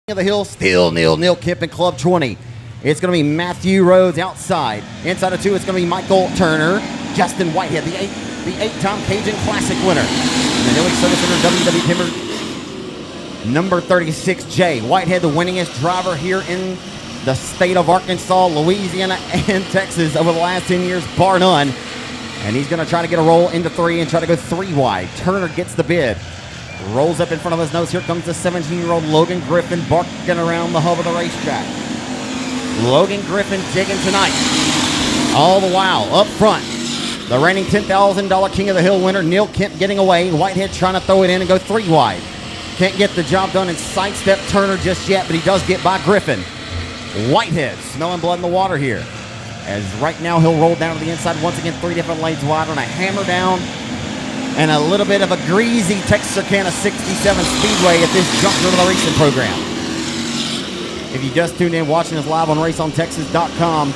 of the hill, still 0-0 Kemp in Club 20. It's going to be Matthew Rhodes outside. Inside of 2, it's going to be Michael Turner. Justin Whitehead, the eight-time Cajun Classic winner. And the Newly Service Center WW Timber, number 36, Jay Whitehead, the winningest driver here in the state of Arkansas, Louisiana, and Texas over the last 10 years, bar none. And he's going to try to get a roll into 3 and try to go 3 wide. Turner gets the bid. Rolls up in front of his nose. Here comes the 17-year-old Logan Griffin barking around the hub of the racetrack. Logan Griffin digging tonight. All the while, up front, the reigning $10,000 King of the Hill winner, Neil Kemp, getting away. Whitehead trying to throw it in and go 3 wide. Can't get the job done and sidestep Turner just yet, but he does get by Griffin. Whitehead smelling blood in the water here. As right now he'll roll down to the inside once again, 3 different lanes wide on a hammer down and a little bit of a greasy Texarkana 67 Speedway at this juncture of the racing program. If you just tuned in watching us live on raceontexas.com,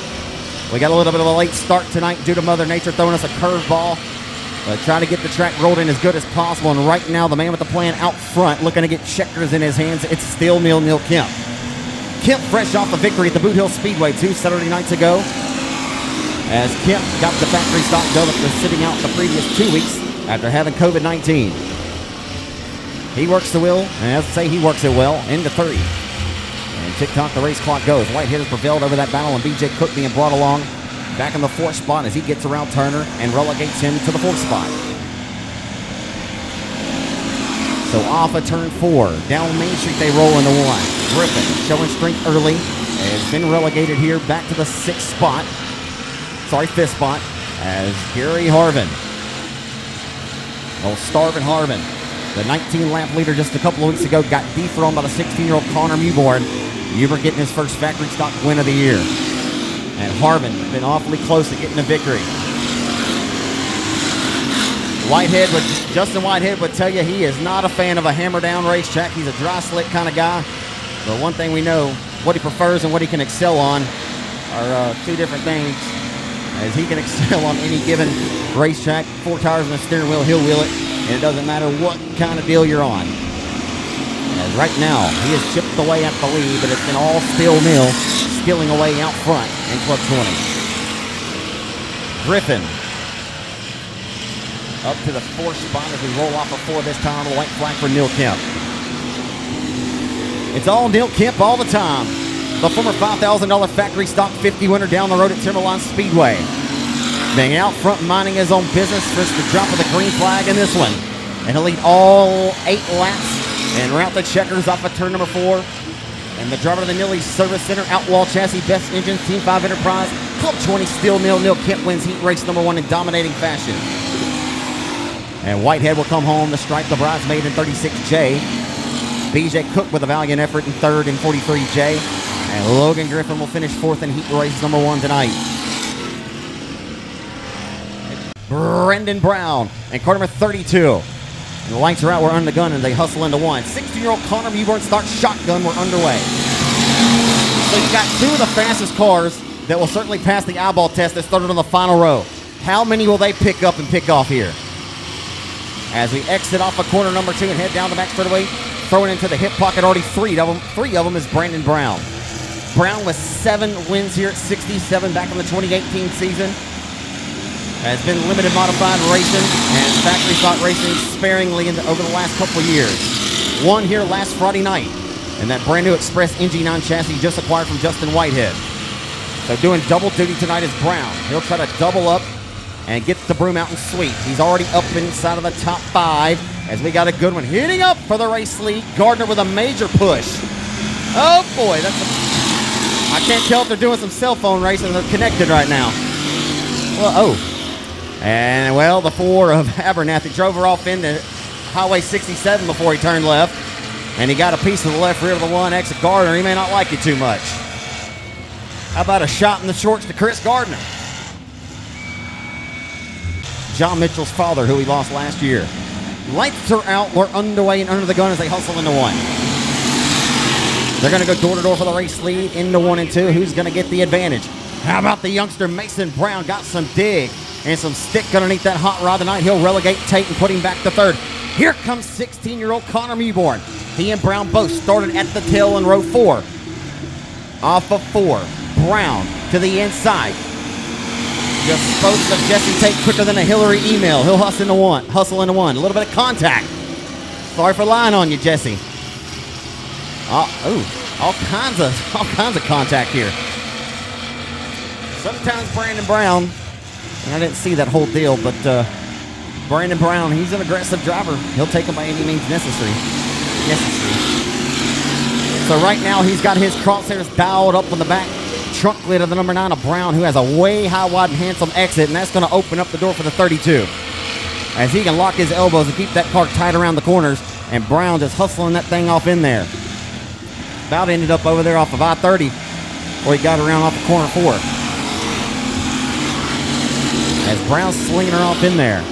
we got a little bit of a late start tonight due to Mother Nature throwing us a curveball. But trying to get the track rolled in as good as possible. And right now, the man with the plan out front looking to get checkers in his hands. It's still 0-0 Kemp. Kemp fresh off the victory at the Boot Hill Speedway 2 Saturday nights ago. As Kemp got the factory stock done after sitting out the previous 2 weeks after having COVID-19. He works the wheel, and as I say, he works it well, into 3. And tick-tock, the race clock goes. Whitehead has prevailed over that battle, and B.J. Cook being brought along back in the 4th spot as he gets around Turner and relegates him to the 4th spot. So off of turn 4, down Main Street they roll into 1. Griffin showing strength early, has been relegated here back to the 6th spot. Sorry, 5th spot, as Gary Harvin. Old Starvin Harvin, the 19-lap leader just a couple of weeks ago, got dethroned by the 16-year-old Connor Mewborn. Mewborn getting his first factory stock win of the year. And Harvin been awfully close to getting a victory. Justin Whitehead would tell you he is not a fan of a hammer-down racetrack. He's a dry slick kind of guy. But one thing we know, what he prefers and what he can excel on are 2 different things. As he can excel on any given racetrack, 4 tires and a steering wheel, he'll wheel it, and it doesn't matter what kind of deal you're on. As right now, he has chipped away at the lead, but it's been all still nil, stealing away out front in Club 20. Griffin up to the 4th spot as we roll off of 4 this time, a white flag for Neil Kemp. It's all Neil Kemp all the time. The former $5,000 factory stock 50 winner down the road at Timberline Speedway. Being out front minding his own business for the drop of the green flag in this one. And he'll lead all 8 laps and route the checkers off of turn number 4. And the driver of the Newly Service Center Outlaw Chassis Best Engines Team 5 Enterprise Club 20 still 0-0 Kemp wins heat race number 1 in dominating fashion. And Whitehead will come home to stripe the bridesmaid in 36J. B.J. Cook with a valiant effort in 3rd in 43J. And Logan Griffin will finish 4th in heat race number 1 tonight. Brendan Brown and car number 32. And the lights are out, we're under the gun, and they hustle into 1. 16-year-old Connor Mewborn starts shotgun, we're underway. So you've got 2 of the fastest cars that will certainly pass the eyeball test that started on the final row. How many will they pick up and pick off here? As we exit off of corner number 2 and head down the back straightaway, throwing into the hip pocket, already 3 of them is Brandon Brown. Brown with 7 wins here at 67 back in the 2018 season. Has been limited modified racing and factory stock racing sparingly over the last couple of years. 1 here last Friday night in that brand new Express NG9 chassis just acquired from Justin Whitehead. So doing double duty tonight is Brown. He'll try to double up and get the Brew Mountain Sweep. He's already up inside of the top 5 as we got a good one. Hitting up for the race lead. Gardner with a major push. Oh boy, I can't tell if they're doing some cell phone racing. They're connected right now. Well, and well, the 4 of Abernathy drove her off into Highway 67 before he turned left. And he got a piece of the left rear of the 1 exit Gardner. He may not like it too much. How about a shot in the shorts to Chris Gardner? John Mitchell's father, who we lost last year. Lights are out. We're underway and under the gun as they hustle into 1. They're going to go door-to-door for the race lead into 1 and 2. Who's going to get the advantage? How about the youngster Mason Brown? Got some dig and some stick underneath that hot rod tonight. He'll relegate Tate and put him back to 3rd. Here comes 16-year-old Connor Mewborn. He and Brown both started at the tail in row 4. Off of 4. Brown to the inside. Just supposed to Jesse take quicker than a Hillary email. He'll hustle into one. A little bit of contact. Sorry for lying on you, Jesse. All kinds of contact here. Sometimes Brandon Brown, and I didn't see that whole deal, but Brandon Brown, he's an aggressive driver. He'll take him by any means necessary. So right now he's got his crosshairs dialed up on the back trunk lid of the number 9 of Brown, who has a way high, wide, and handsome exit, and that's going to open up the door for the 32. As he can lock his elbows and keep that car tight around the corners, and Brown just hustling that thing off in there. About ended up over there off of I-30, where he got around off of corner 4. As Brown's slinging her off in there.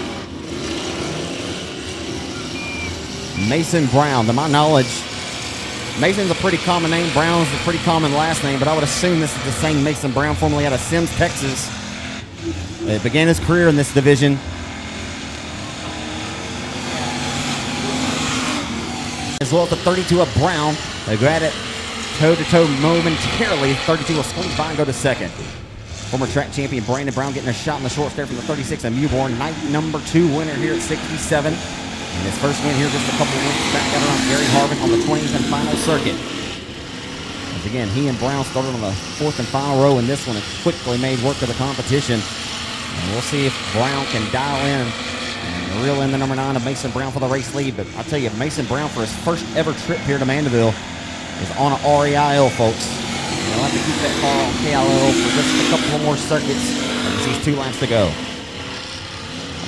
Mason Brown, to my knowledge, Mason's a pretty common name. Brown's a pretty common last name, but I would assume this is the same Mason Brown, formerly out of Sims, Texas. He began his career in this division. As well as the 32 of Brown. They got it toe-to-toe momentarily. 32 will squeeze by and go to second. Former track champion Brandon Brown getting a shot in the short stare from the 36 of Mewborn. Night number 2 winner here at 67. And his first win here just a couple of weeks back out around Gary Harvin on the 20th and final circuit. As again, he and Brown started on the 4th and final row in this one and quickly made work of the competition. And we'll see if Brown can dial in and reel in the number 9 of Mason Brown for the race lead. But I'll tell you, Mason Brown for his first ever trip here to Mandeville is on an REIL, folks. He'll have to keep that car on KIL for just a couple more circuits as he's 2 laps to go.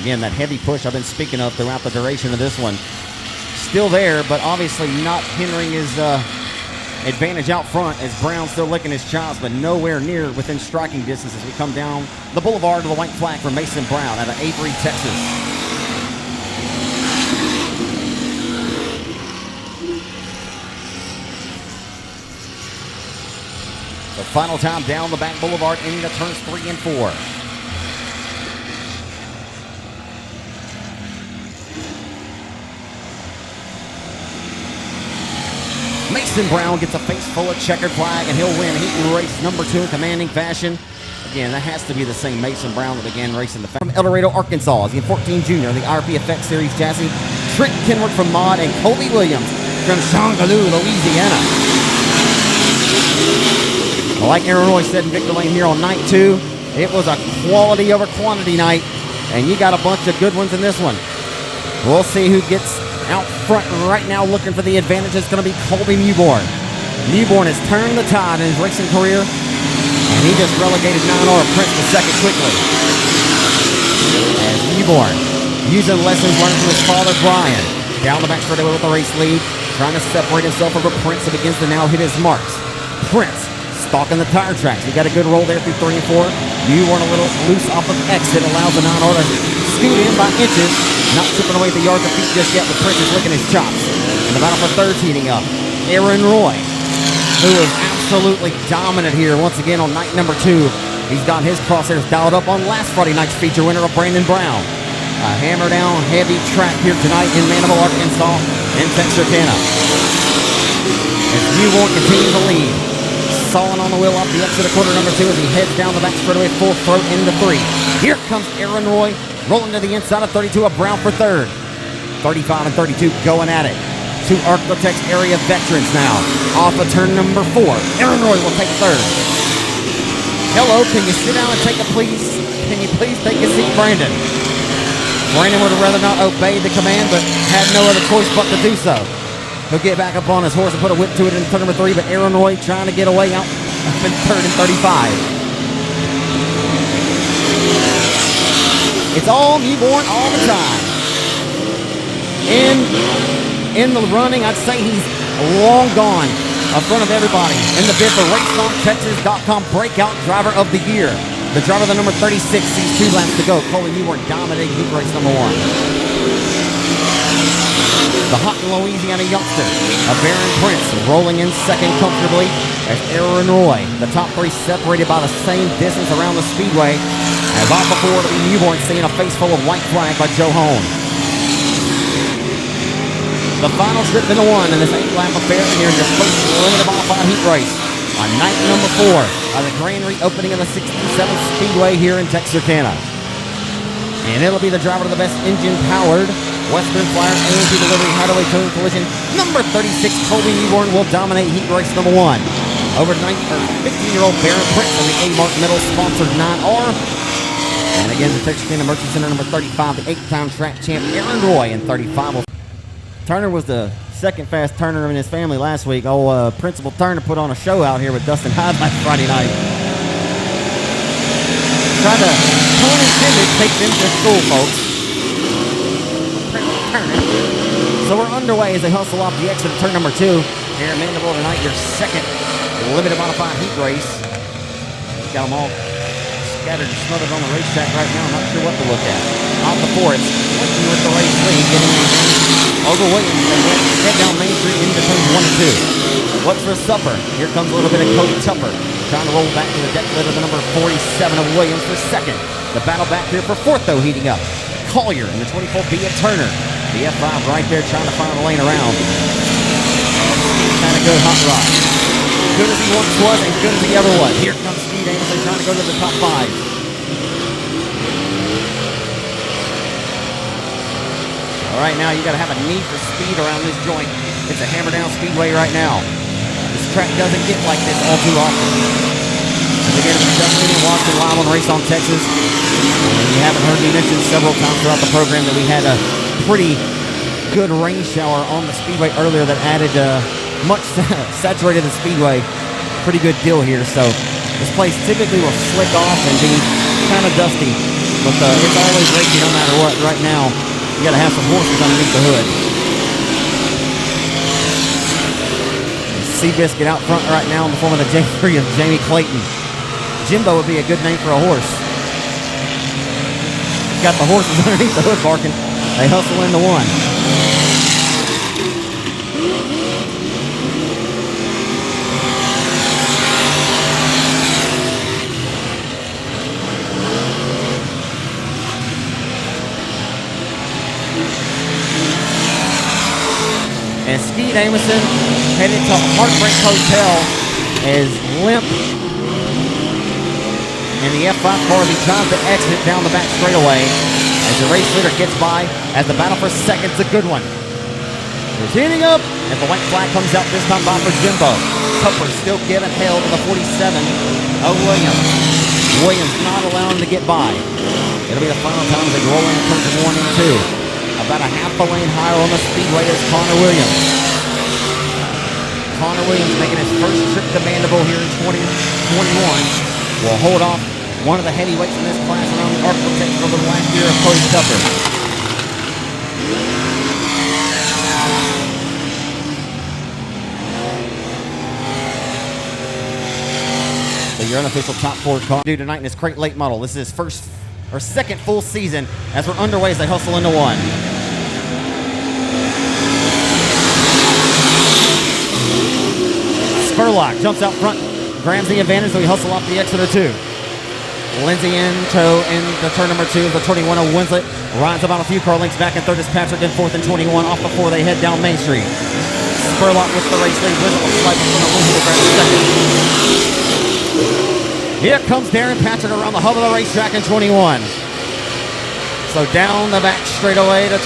Again, that heavy push I've been speaking of throughout the duration of this one. Still there, but obviously not hindering his advantage out front as Brown's still licking his chops, but nowhere near within striking distance as we come down the boulevard to the white flag for Mason Brown out of Avery, Texas. The final time down the back boulevard into turns 3 and 4. Mason Brown gets a face full of checkered flag, and he'll win heat and race number 2 in commanding fashion. Again, that has to be the same Mason Brown that began racing from El Dorado, Arkansas. He's in 14 Junior, the RP Effect Series chassis. Trent Kenward from Mod and Colby Williams from Changaloo, Louisiana. Like Aaron Roy said in Victor Lane here on night 2, it was a quality over quantity night, and you got a bunch of good ones in this one. We'll see who gets out front right now looking for the advantage. It's going to be Colby Mewborn. Mewborn has turned the tide in his racing career, and he just relegated 9R Prince to second quickly. As Mewborn, using lessons learned from his father Brian, down the back straightaway with the race lead, trying to separate himself over Prince and begins to now hit his marks. Prince stalking the tire tracks. He got a good roll there through 3 and 4. Mewborn a little loose off of exit, allows the 9R to scoot in by inches. Not chipping away the yards of feet just yet, but Prince is licking his chops. And the battle for third's heating up. Aaron Roy, who is absolutely dominant here once again on night number 2. He's got his crosshairs dialed up on last Friday night's feature winner of Brandon Brown. A hammer down heavy track here tonight in Mandeville, Arkansas, in Texarkana. As Mewborn continues to lead. Sawing on the wheel off the exit of quarter number 2 as he heads down the back straightaway full throat into 3. Here comes Aaron Roy, rolling to the inside of 32 of Brown for third. 35 and 32 going at it. 2 Architects area veterans now. Off of turn number 4. Aaron Roy will take third. Hello, can you sit down and take a please? Can you please take a seat, Brandon? Brandon would have rather not obey the command, but had no other choice but to do so. He'll get back up on his horse and put a whip to it in turn number 3, but Aaron Roy trying to get away out up in third and 35. It's all Mewborn all the time. In the running, I'd say he's long gone in front of everybody in the bid for RaceOnTexas.com Breakout Driver of the Year. The driver, the number 36, sees 2 laps to go. Colby Mewborn dominating heat race number 1. The hot Louisiana youngster of Baron Prince rolling in second comfortably as Aaron Roy. The top 3 separated by the same distance around the speedway. As off before to be Mewborn seeing a face full of white flag by Joe Hone. The final trip in the one in this 8-lap affair here in your first limited modified heat race on night number 4 of the grand reopening of the 67th Speedway here in Texarkana. And it'll be the driver of the best engine-powered Western Flyer AMG Delivery Hideaway Towing Collision number 36 Colby Newborn will dominate heat race number 1 over 15-year-old Baron Prince on the A-Mark Metal sponsored 9R. And again, the Texarkana Merchant Center number 35, the 8-time track champ Aaron Roy in 35. Turner was the second fast Turner in his family last week. Principal Turner put on a show out here with Dustin Hyde last Friday night. Tried to, pun intended, take them to school, folks. Turner. So we're underway as they hustle off the exit of turn number 2 here at Mandeville tonight, your second limited modified heat race. Got them all scattered and smothered on the racetrack right now. I'm not sure what to look at. Out before it's working with the race lead, getting over Williams. They head down Main Street into turns 1 and 2. What's for supper? Here comes a little bit of Cody Tupper trying to roll back to the deck lid of the number 47 of Williams for second. The battle back here for fourth, though, heating up. Collier in the 24 B of Turner. The F5 right there trying to find a lane around. Kind of good hot rod. Good as he once was and good as he ever was. Here comes Speed Anderson trying to go to the top 5. All right, now you got to have a need for speed around this joint. It's a hammer down speedway right now. This track doesn't get like this all too often. And again, if you've done any watching live on Race on Texas, and you haven't heard me mention several times throughout the program that we had a pretty good rain shower on the speedway earlier that added much saturated the speedway. Pretty good deal here. So this place typically will slick off and be kind of dusty, but it's always racing no matter what. Right now, you got to have some horses underneath the hood. Seabiscuit out front right now in the form of the J3 of Jamie Clayton. Jimbo would be a good name for a horse. He's got the horses underneath the hood barking. They hustle into one. And Skeet Amison headed to Heartbreak Hotel is limp in the F5 car as he tries to exit down the back straightaway as the race leader gets by as the battle for second's a good one. It's heating up and the white flag comes out this time by for Jimbo. Tupper still giving hell to the 47 of Williams. Williams not allowing him to get by. It'll be the final time as they roll in turns 1 and 2. About a half a lane higher on the speedway is Connor Williams. Connor Williams making his first trip to Mandeville here in 2021 will hold off one of the heavyweights in this class around the architect over the last year of Cody Tupper. So your unofficial top 4 car due tonight in his crate late model. This is his first or second full season as we're underway as they hustle into one. Spurlock jumps out front, grabs the advantage, so we hustle off the exit of 2. Lindsay in tow in the turn number 2 of the 21 of Winslet. Rides about a few car lengths back in third is Patrick in fourth and 21 off before they head down Main Street. Spurlock with the race lead. Winslet will slide from the Lindsay to grab second. Here comes Darren Patrick around the hub of the racetrack in 21. So down the back straightaway to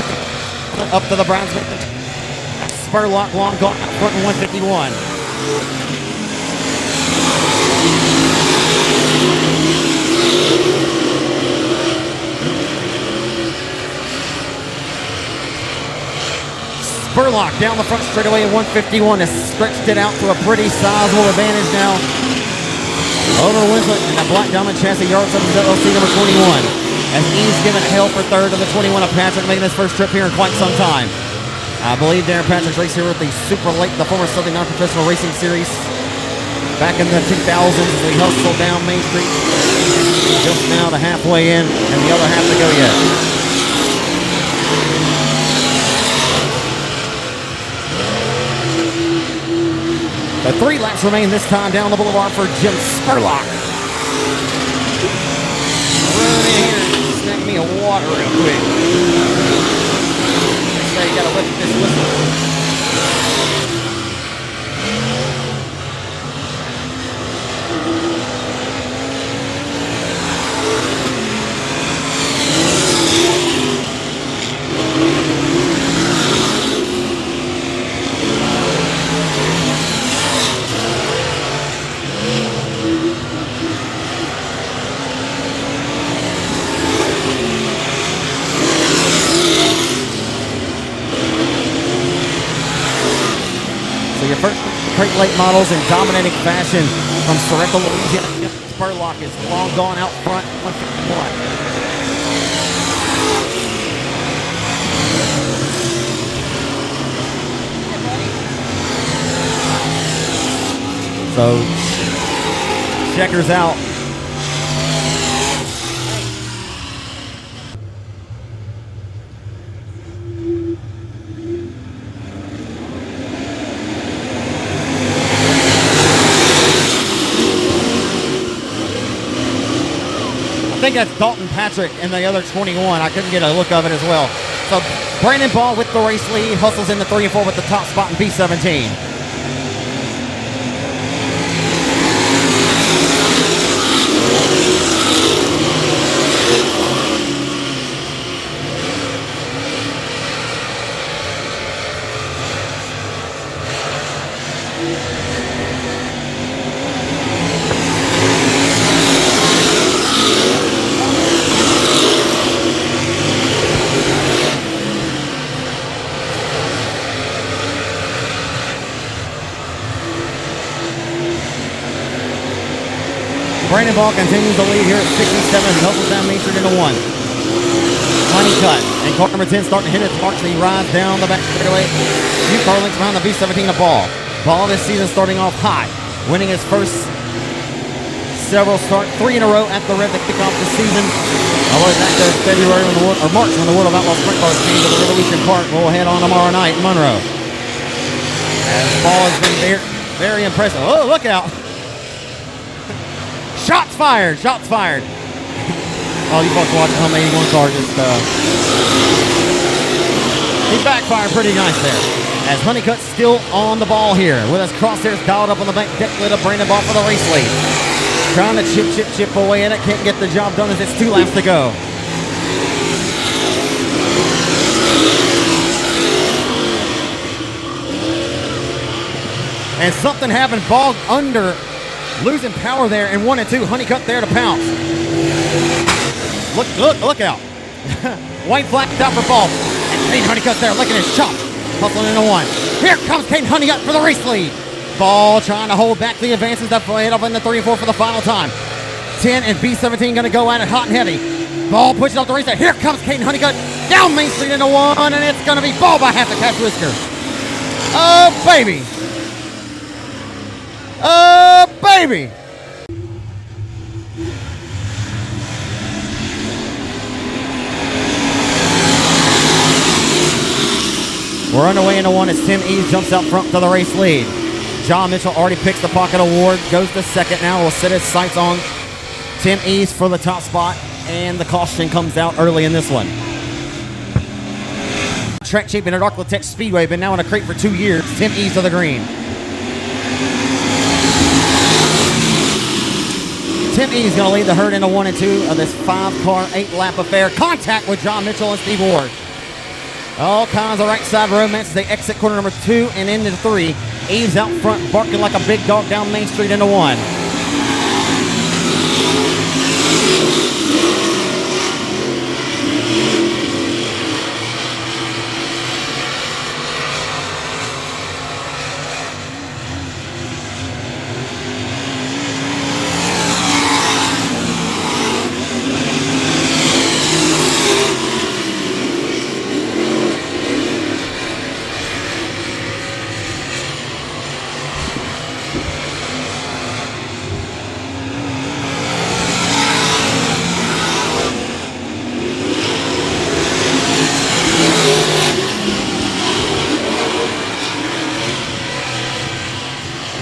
up to the Brownsville. Spurlock long gone out front in 151. Spurlock down the front straightaway in 151 has stretched it out to a pretty sizable advantage now over Winslet and that black diamond chassis yards up to LC number 21. As he's given hell for third to the 21 of Patrick, making his first trip here in quite some time. I believe Darren Patrick's race here with the Super Late, the former Southern Non-Professional Racing Series back in the 2000s as we hustle down Main Street. Just now to halfway in and the other half to go yet. The 3 laps remain this time down the boulevard for Jim Spurlock. Run in here and snack me a water real quick. Stay you got to look at this whistle. So your first crate late models in dominating fashion from Sorrento, Louisiana. Spurlock is long gone out front, 151. So checkers out. I think that's Dalton Patrick and the other 21. I couldn't get a look of it as well. So Brandon Ball with the race lead, hustles in the 3 and 4 with the top spot in B17. Brandon Ball continues to lead here at 67, hustles down Main Street into 1. Honeycutt and car number 10 starting to hit its marks, and he rides down the back straightaway. Few car links behind the B17 of Ball. Ball this season starting off high, winning his first several starts, 3 in a row at the Red to kick off the season. All the way back to February or March when the World of Outlaw Sprint Cars came to the Revolution Park. We'll head on tomorrow night in Monroe. As Ball has been very impressive. Oh, look out! Shots fired! Shots fired! Oh, you folks watching Home 81 car just he backfired pretty nice there. As Honeycutt's still on the ball here with his crosshairs dialed up on the bank deck lid of Brandon Ball for the race lead. Trying to chip away at it. Can't get the job done as it's 2 laps to go. And something happened. Ball under. Losing power there in 1 and 2. Honeycutt there to pounce. Look out. White flag out for Ball. And Kane Honeycutt there licking his chop. Hustling into 1. Here comes Kane Honeycutt for the race lead. Ball trying to hold back the advances that head up in the 3 and 4 for the final time. 10 and B17 going to go at it hot and heavy. Ball pushes off the race. Here comes Kane Honeycutt down Main Street into 1, and it's going to be Ball by half a catch whisker. Oh, baby. Oh, baby! We're underway into 1 as Tim Eves jumps out front to the race lead. John Mitchell already picks the pocket award, goes to second now. Will set his sights on Tim Eves for the top spot, and the caution comes out early in this one. Track champion at Arklatex Speedway, been now in a crate for 2 years. Tim Eves to the green. Tim Eves going to lead the herd into 1 and 2 of this 5-car, 8-lap affair. Contact with John Mitchell and Steve Ward. All kinds of right side romance as they exit corner number 2 and into 3. Eves out front, barking like a big dog down Main Street into 1.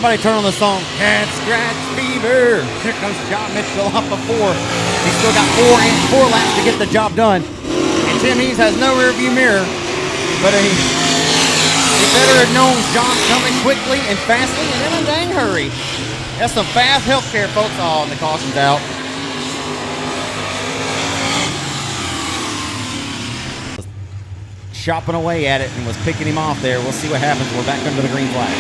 Somebody turn on the song, Cat Scratch Fever. Here comes John Mitchell off of 4. He's still got 4 laps to get the job done. And Tim Eves has no rear view mirror. But he better have known John coming quickly and fastly and in a dang hurry. That's some fast healthcare, folks. Oh, and the caution's out. Chopping away at it and was picking him off there. We'll see what happens. We're back under the green flag.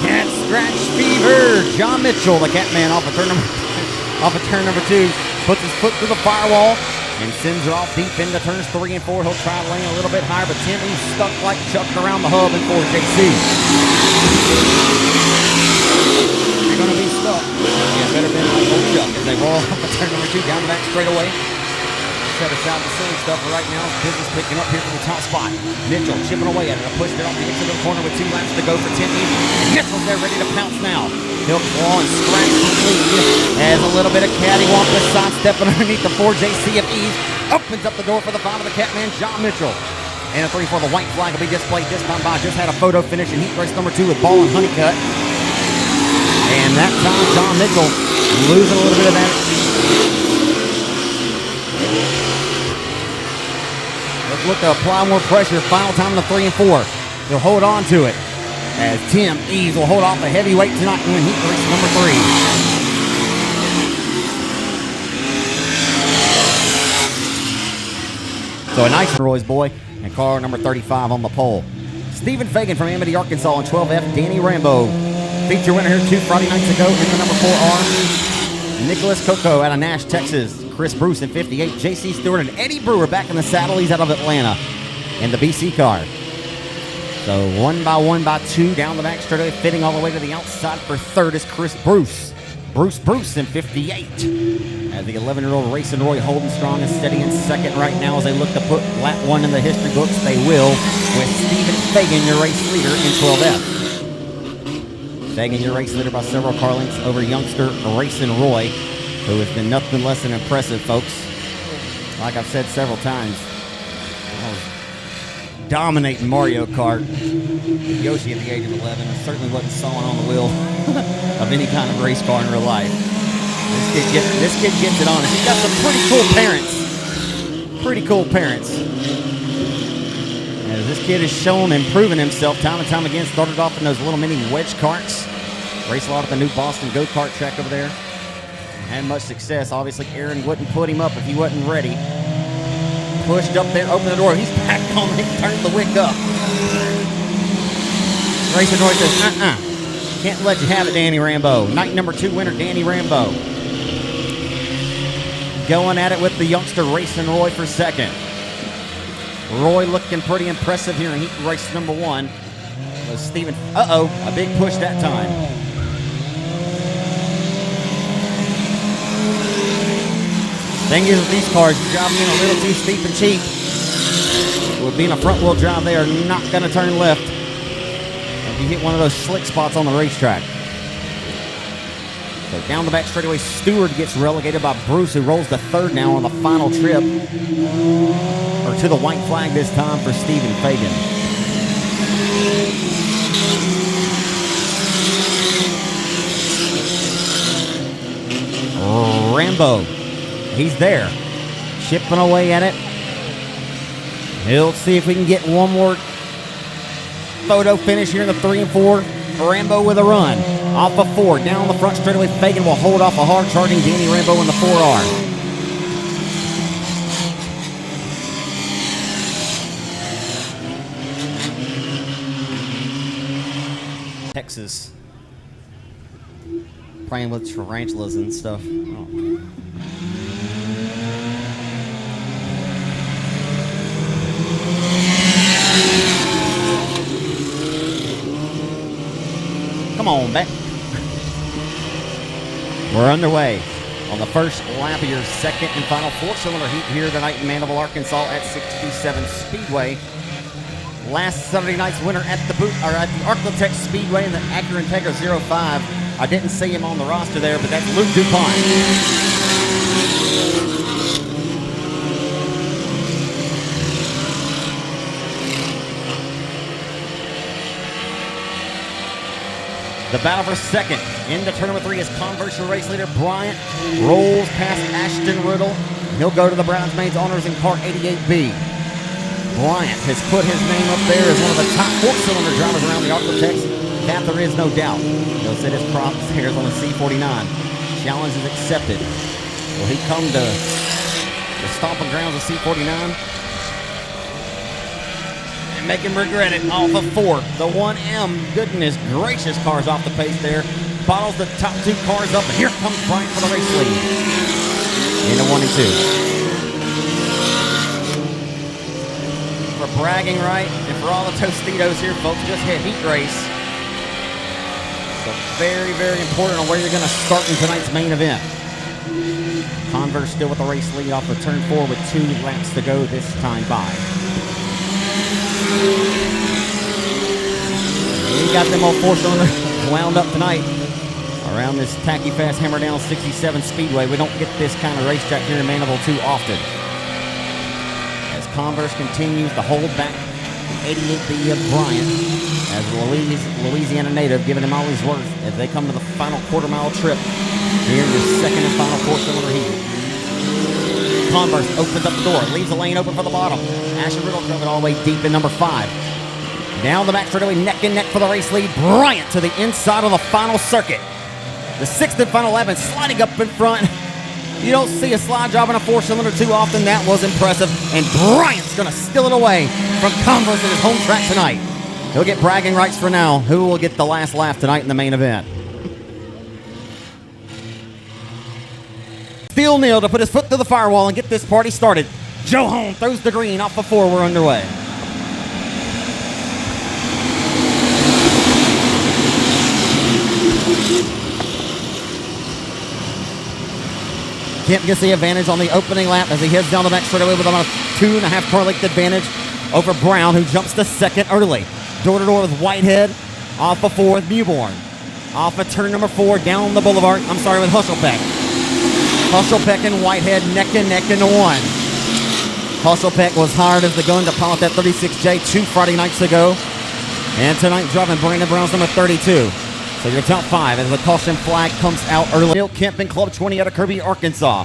Cat scratch fever. John Mitchell, the Catman, off of turn number 2, puts his foot through the firewall and sends her off deep into turns 3 and 4. He'll try to lane a little bit higher, but Tim, he's stuck like chucked around the hub in 4 JC. You're going to be stuck. Yeah, better been like old Chuck as they roll off of turn number 2 down the back straightaway. Set aside the silly stuff for right now. Business picking up here from the top spot. Mitchell chipping away at it. A push there off the exit of the corner with 2 laps to go for Tim Easy. Mitchell's there ready to pounce now. He'll claw and scratch the lead as a little bit of cattywampus sidestepping underneath the 4 JC of Ease. Opens up the door for the 5 of the Catman, John Mitchell. And a 3 for the white flag will be displayed this time by just had a photo finish in heat race number 2 with Ball and Honeycutt. And that time, John Mitchell losing a little bit of that. Let's look to apply more pressure. Final time in the 3 and 4. He'll hold on to it as Tim Ease will hold off the heavyweight tonight in heat race number 3. So a nice Roy's boy and car number 35 on the pole. Stephen Fagan from Amity, Arkansas on 12F. Danny Rambo, feature winner here 2 Friday nights ago in the number 4R. Nicholas Coco out of Nash, Texas. Chris Bruce in 58. JC Stewart and Eddie Brewer back in the saddle. He's out of Atlanta in the BC car. So 1 by 2 down the back straightaway, fitting all the way to the outside for 3rd is Chris Bruce. Bruce in 58. As the 11-year-old Racing Roy holding strong and steady in 2nd right now as they look to put lap 1 in the history books. They will with Stephen Fagan, your race leader in 12F. Fagan, your race leader by several car lengths over youngster Racing Roy, who has been nothing less than impressive, folks. Like I've said several times, I was dominating Mario Kart. Yoshi at the age of 11 certainly wasn't sawing on the wheel of any kind of race car in real life. This kid gets it on. He's got some pretty cool parents. Pretty cool parents. As this kid has shown and proven himself time and time again. Started off in those little mini wedge carts. Raced a lot at the new Boston go-kart track over there. Had much success. Obviously, Aaron wouldn't put him up if he wasn't ready. Pushed up there, opened the door. He's back on it, turned the wick up. Racing Roy says, can't let you have it, Danny Rambo. Night number 2 winner, Danny Rambo. Going at it with the youngster Racing Roy for 2nd. Roy looking pretty impressive here in heat race number 1. Was Steven, a big push that time. Thing is with these cars, you're driving in a little too steep and cheap. With being a front wheel drive, they are not going to turn left if you hit one of those slick spots on the racetrack. So down the back straightaway, Stewart gets relegated by Bruce, who rolls to 3rd now on the final trip. Or to the white flag this time for Stephen Fagan. Rambo. He's there, chipping away at it. He'll see if we can get one more photo finish here in the 3 and 4. Rambo with a run. Off of 4, down the front straightaway. Fagan will hold off a hard-charging Danny Rambo in the 4R. Texas. Playing with tarantulas and stuff. Oh. Come on, back. We're underway on the first lap of your 2nd and final 4-cylinder heat here tonight in Mandeville, Arkansas at 67 Speedway. Last Saturday night's winner at the Arklatex Speedway in the Acura Integra 05. I didn't see him on the roster there, but that's Luke DuPont. The battle for second into turn number 3 is Converse race leader Bryant rolls past Ashton Riddle. He'll go to the bridesmaids honors in car 88B. Bryant has put his name up there as one of the top 4-cylinder drivers around the Arc-Tex. That there is no doubt. He'll set his crosshairs on a C49. Challenge is accepted. Will he come to the stomping grounds of C49? And make him regret it off of 4. The 1M, goodness gracious, cars off the pace there. Bottles the top 2 cars up, and here comes Bryant for the race lead. Into 1 and 2. For bragging right, and for all the Tostitos here, folks, just hit heat race. So very, very important on where you're going to start in tonight's main event. Converse still with the race lead off of turn 4 with 2 laps to go this time by. We got them all 4-cylinder wound up tonight around this tacky fast hammer down 67 Speedway. We don't get this kind of racetrack here in Mandeville too often. As Converse continues to hold back the 88B of Bryant, as Louisiana native giving him all he's worth as they come to the final quarter-mile trip here in the second and final 4-cylinder heat. Converse opens up the door, leaves the lane open for the bottom. Ashton Riddle drove it all the way deep in number 5. Down the back straightaway, neck and neck for the race lead. Bryant to the inside of the final circuit. The 6th and final lap and sliding up in front. You don't see a slide job in a 4-cylinder too often. That was impressive. And Bryant's going to steal it away from Converse at his home track tonight. He'll get bragging rights for now. Who will get the last lap tonight in the main event? Steel Neal to put his foot through the firewall and get this party started. Joe Hone throws the green off of 4. We're underway. Kemp gets the advantage on the opening lap as he heads down the back straightaway with about a 2.5 car length advantage over Brown, who jumps to second early. Door-to-door with Whitehead, off of 4 with Mewborn. Off of turn number 4 down the boulevard. I'm sorry, with Husselpeck. Husselpeck and Whitehead neck and neck into 1. Husselpeck was hired as the gun to pilot that 36J 2 Friday nights ago. And tonight driving Brandon Brown's number 32. So your top 5 as the caution flag comes out early. Neil Kemp in Club 20 out of Kirby, Arkansas.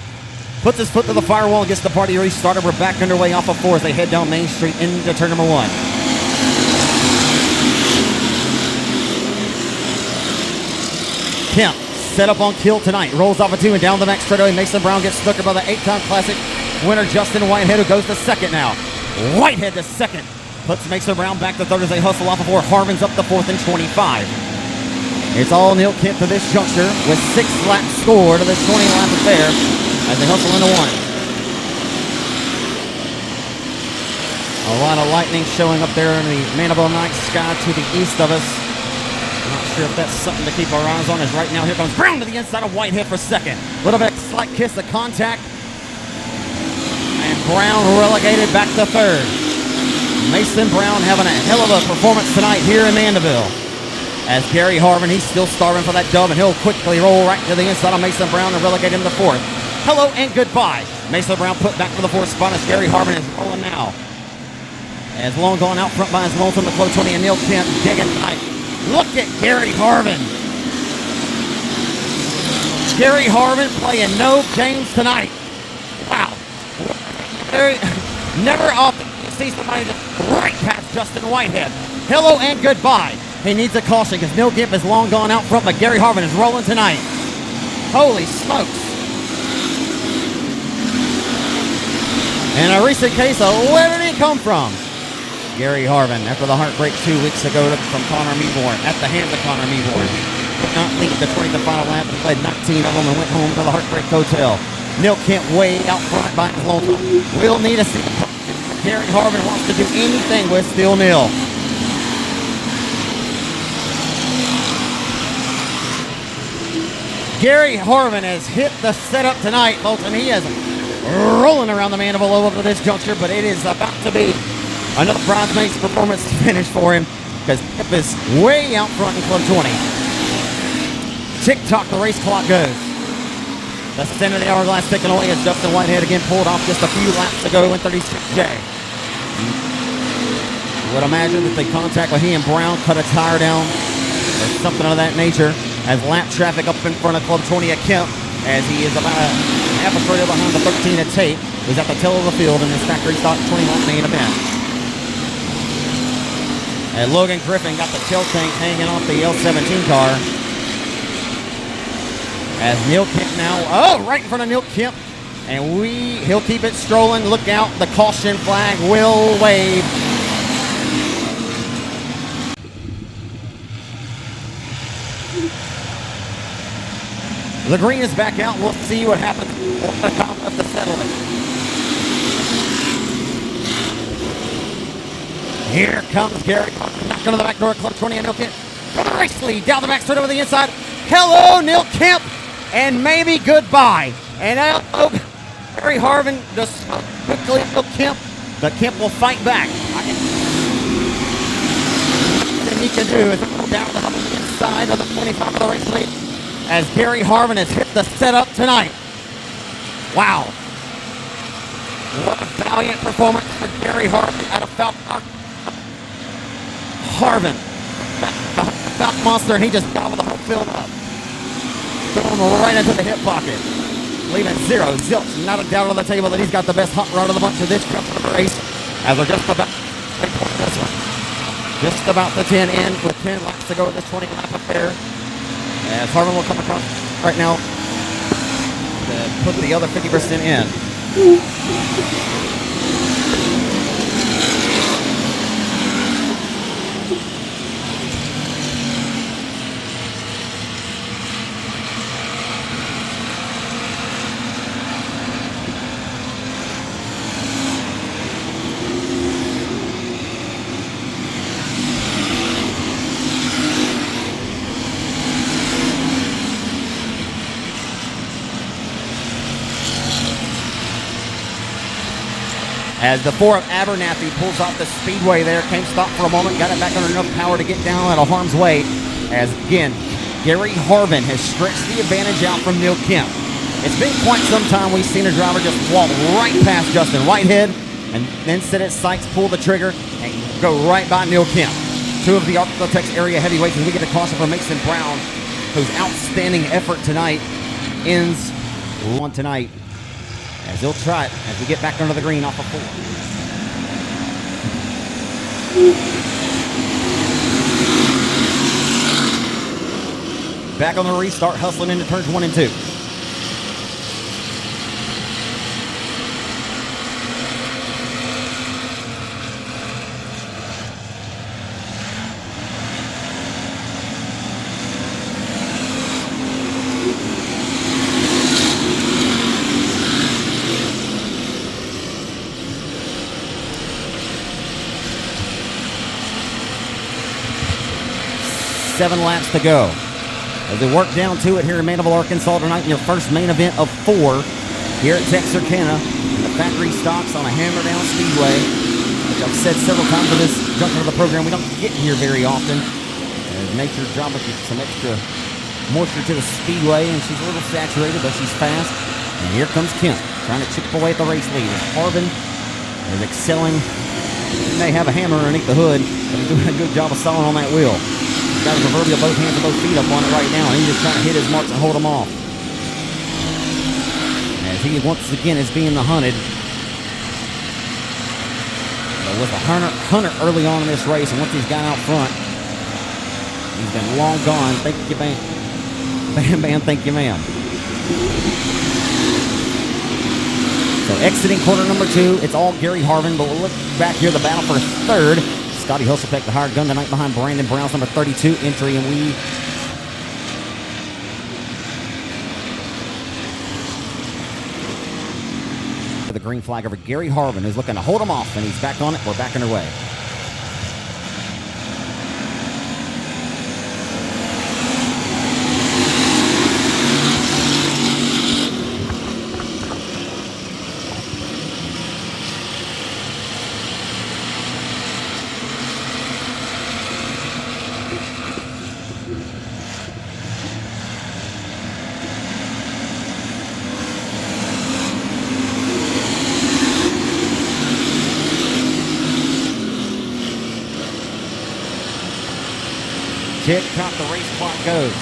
Puts his foot to the firewall and gets the party restarted. We're back underway off of 4 as they head down Main Street into turn number 1. Kemp set up on kill tonight. Rolls off of 2 and down the back straightaway. Mason Brown gets snookered by the 8-time Classic winner Justin Whitehead, who goes to second now. Whitehead to second. Puts Mason Brown back to third as they hustle off of 4. Harvin's up to 4th and 25. It's all Neil Kemp to this juncture with 6 laps scored to this 20-lap affair as they hustle into 1. A lot of lightning showing up there in the Mandeville night sky to the east of us. Not sure if that's something to keep our eyes on, as right now here comes Brown to the inside of Whitehead for second. Little bit slight kiss of contact. And Brown relegated back to third. Mason Brown having a hell of a performance tonight here in Mandeville. As Gary Harvin, he's still starving for that dub, and he'll quickly roll right to the inside of Mason Brown and relegate him to 4th. Hello and goodbye. Mason Brown put back for the 4th spot as Gary Harvin is rolling now. As Long gone out front by his lonesome, the Club 20 and Neil Kemp digging tight. Look at Gary Harvin. Gary Harvin playing no games tonight. Wow. Never often see somebody just right past Justin Whitehead. Hello and goodbye. He needs a caution because Neil Kemp is long gone out front, but Gary Harvin is rolling tonight. Holy smokes. And a recent case of where did he come from? Gary Harvin, after the heartbreak 2 weeks ago from Connor Meeborn, at the hands of Connor Meeborn. Did not lead the 20th and final lap, played 19 of them and went home to the Heartbreak Hotel. Neil Kemp way out front by his lonesome. We'll need to see if Gary Harvin wants to do anything with Steel Neal. Gary Harvin has hit the setup tonight, folks, and he is rolling around the Mandeville over to this juncture, but it is about to be another bridesmaid's performance finish for him because Kemp is way out front in Club 20. Tick-tock, the race clock goes. The center of the hourglass ticking away as Justin Whitehead again pulled off just a few laps ago in 36J. Would imagine that the contact with he and Brown cut a tire down something of that nature as lap traffic up in front of Club 20 at Kemp, as he is about a half a furlong behind the 13 at Tate, who's at the tail of the field in this factory stock 21 main event. And Logan Griffin got the tail tank hanging off the L17 car. As Neil Kemp now, right in front of Neil Kemp, and he'll keep it strolling. Look out, the caution flag will wave. The green is back out. We'll see what happens on the top of the settlement. Here comes Gary. Knock on the back door. Club 20 and Neil Kemp. For the race lead. Down the back straight over the inside. Hello, Neil Kemp. And maybe goodbye. And now Gary Harvin just quickly Neil Kemp. But Kemp will fight back. What he can do is go down the inside of the 25 of the race lead. As Gary Harvin has hit the setup tonight. Wow. What a valiant performance for Gary Harvin out of Falcon. Harvin, the Falcon monster, and he just gobbled the whole field up. Going right into the hip pocket. Leaving zero, zilch, not a doubt on the table that he's got the best hot rod of the bunch of this race. As we're just about this one. Just about the 10 in with 10 laps to go with this 20 lap affair. As Harvin will come across right now to put the other 50% in. As the 4 of Abernathy pulls off the speedway there, came stop for a moment, got it back under enough power to get down out of harm's way. As again, Gary Harvin has stretched the advantage out from Neil Kemp. It's been quite some time we've seen a driver just walk right past Justin Whitehead and then sit at sights, pull the trigger, and go right by Neil Kemp. 2 of the Arkansas area heavyweights as we get a caution from Mason Brown, whose outstanding effort tonight ends on tonight. As he'll try it as we get back under the green off of 4. Back on the restart, hustling into turns 1 and 2. Seven laps to go. As we work down to it here in Mandeville, Arkansas tonight in your first main event of 4 here at Texarkana. The factory stocks on a hammer down speedway, which I've said several times in this junction of the program, we don't get here very often. As nature's job with some extra moisture to the speedway, and she's a little saturated, but she's fast. And here comes Kemp, trying to chip away at the race lead. As Harvin is excelling. He may have a hammer underneath the hood, but he's doing a good job of sawing on that wheel. Got his proverbial both hands and both feet up on it right now, and he's just trying to hit his marks and hold them off. As he once again is being the hunted. But with a hunter early on in this race, and once he's got out front, he's been long gone. Thank you, man. Bam, thank you, ma'am. So exiting quarter number 2, it's all Gary Harvin, but we'll look back here, the battle for 3rd. Scotty Husselpeck, the hired gun tonight behind Brandon Brown's number 32 entry, and we the green flag over Gary Harvin, who's looking to hold him off, and he's back on it. We're back underway. Tick-tock, the race clock goes.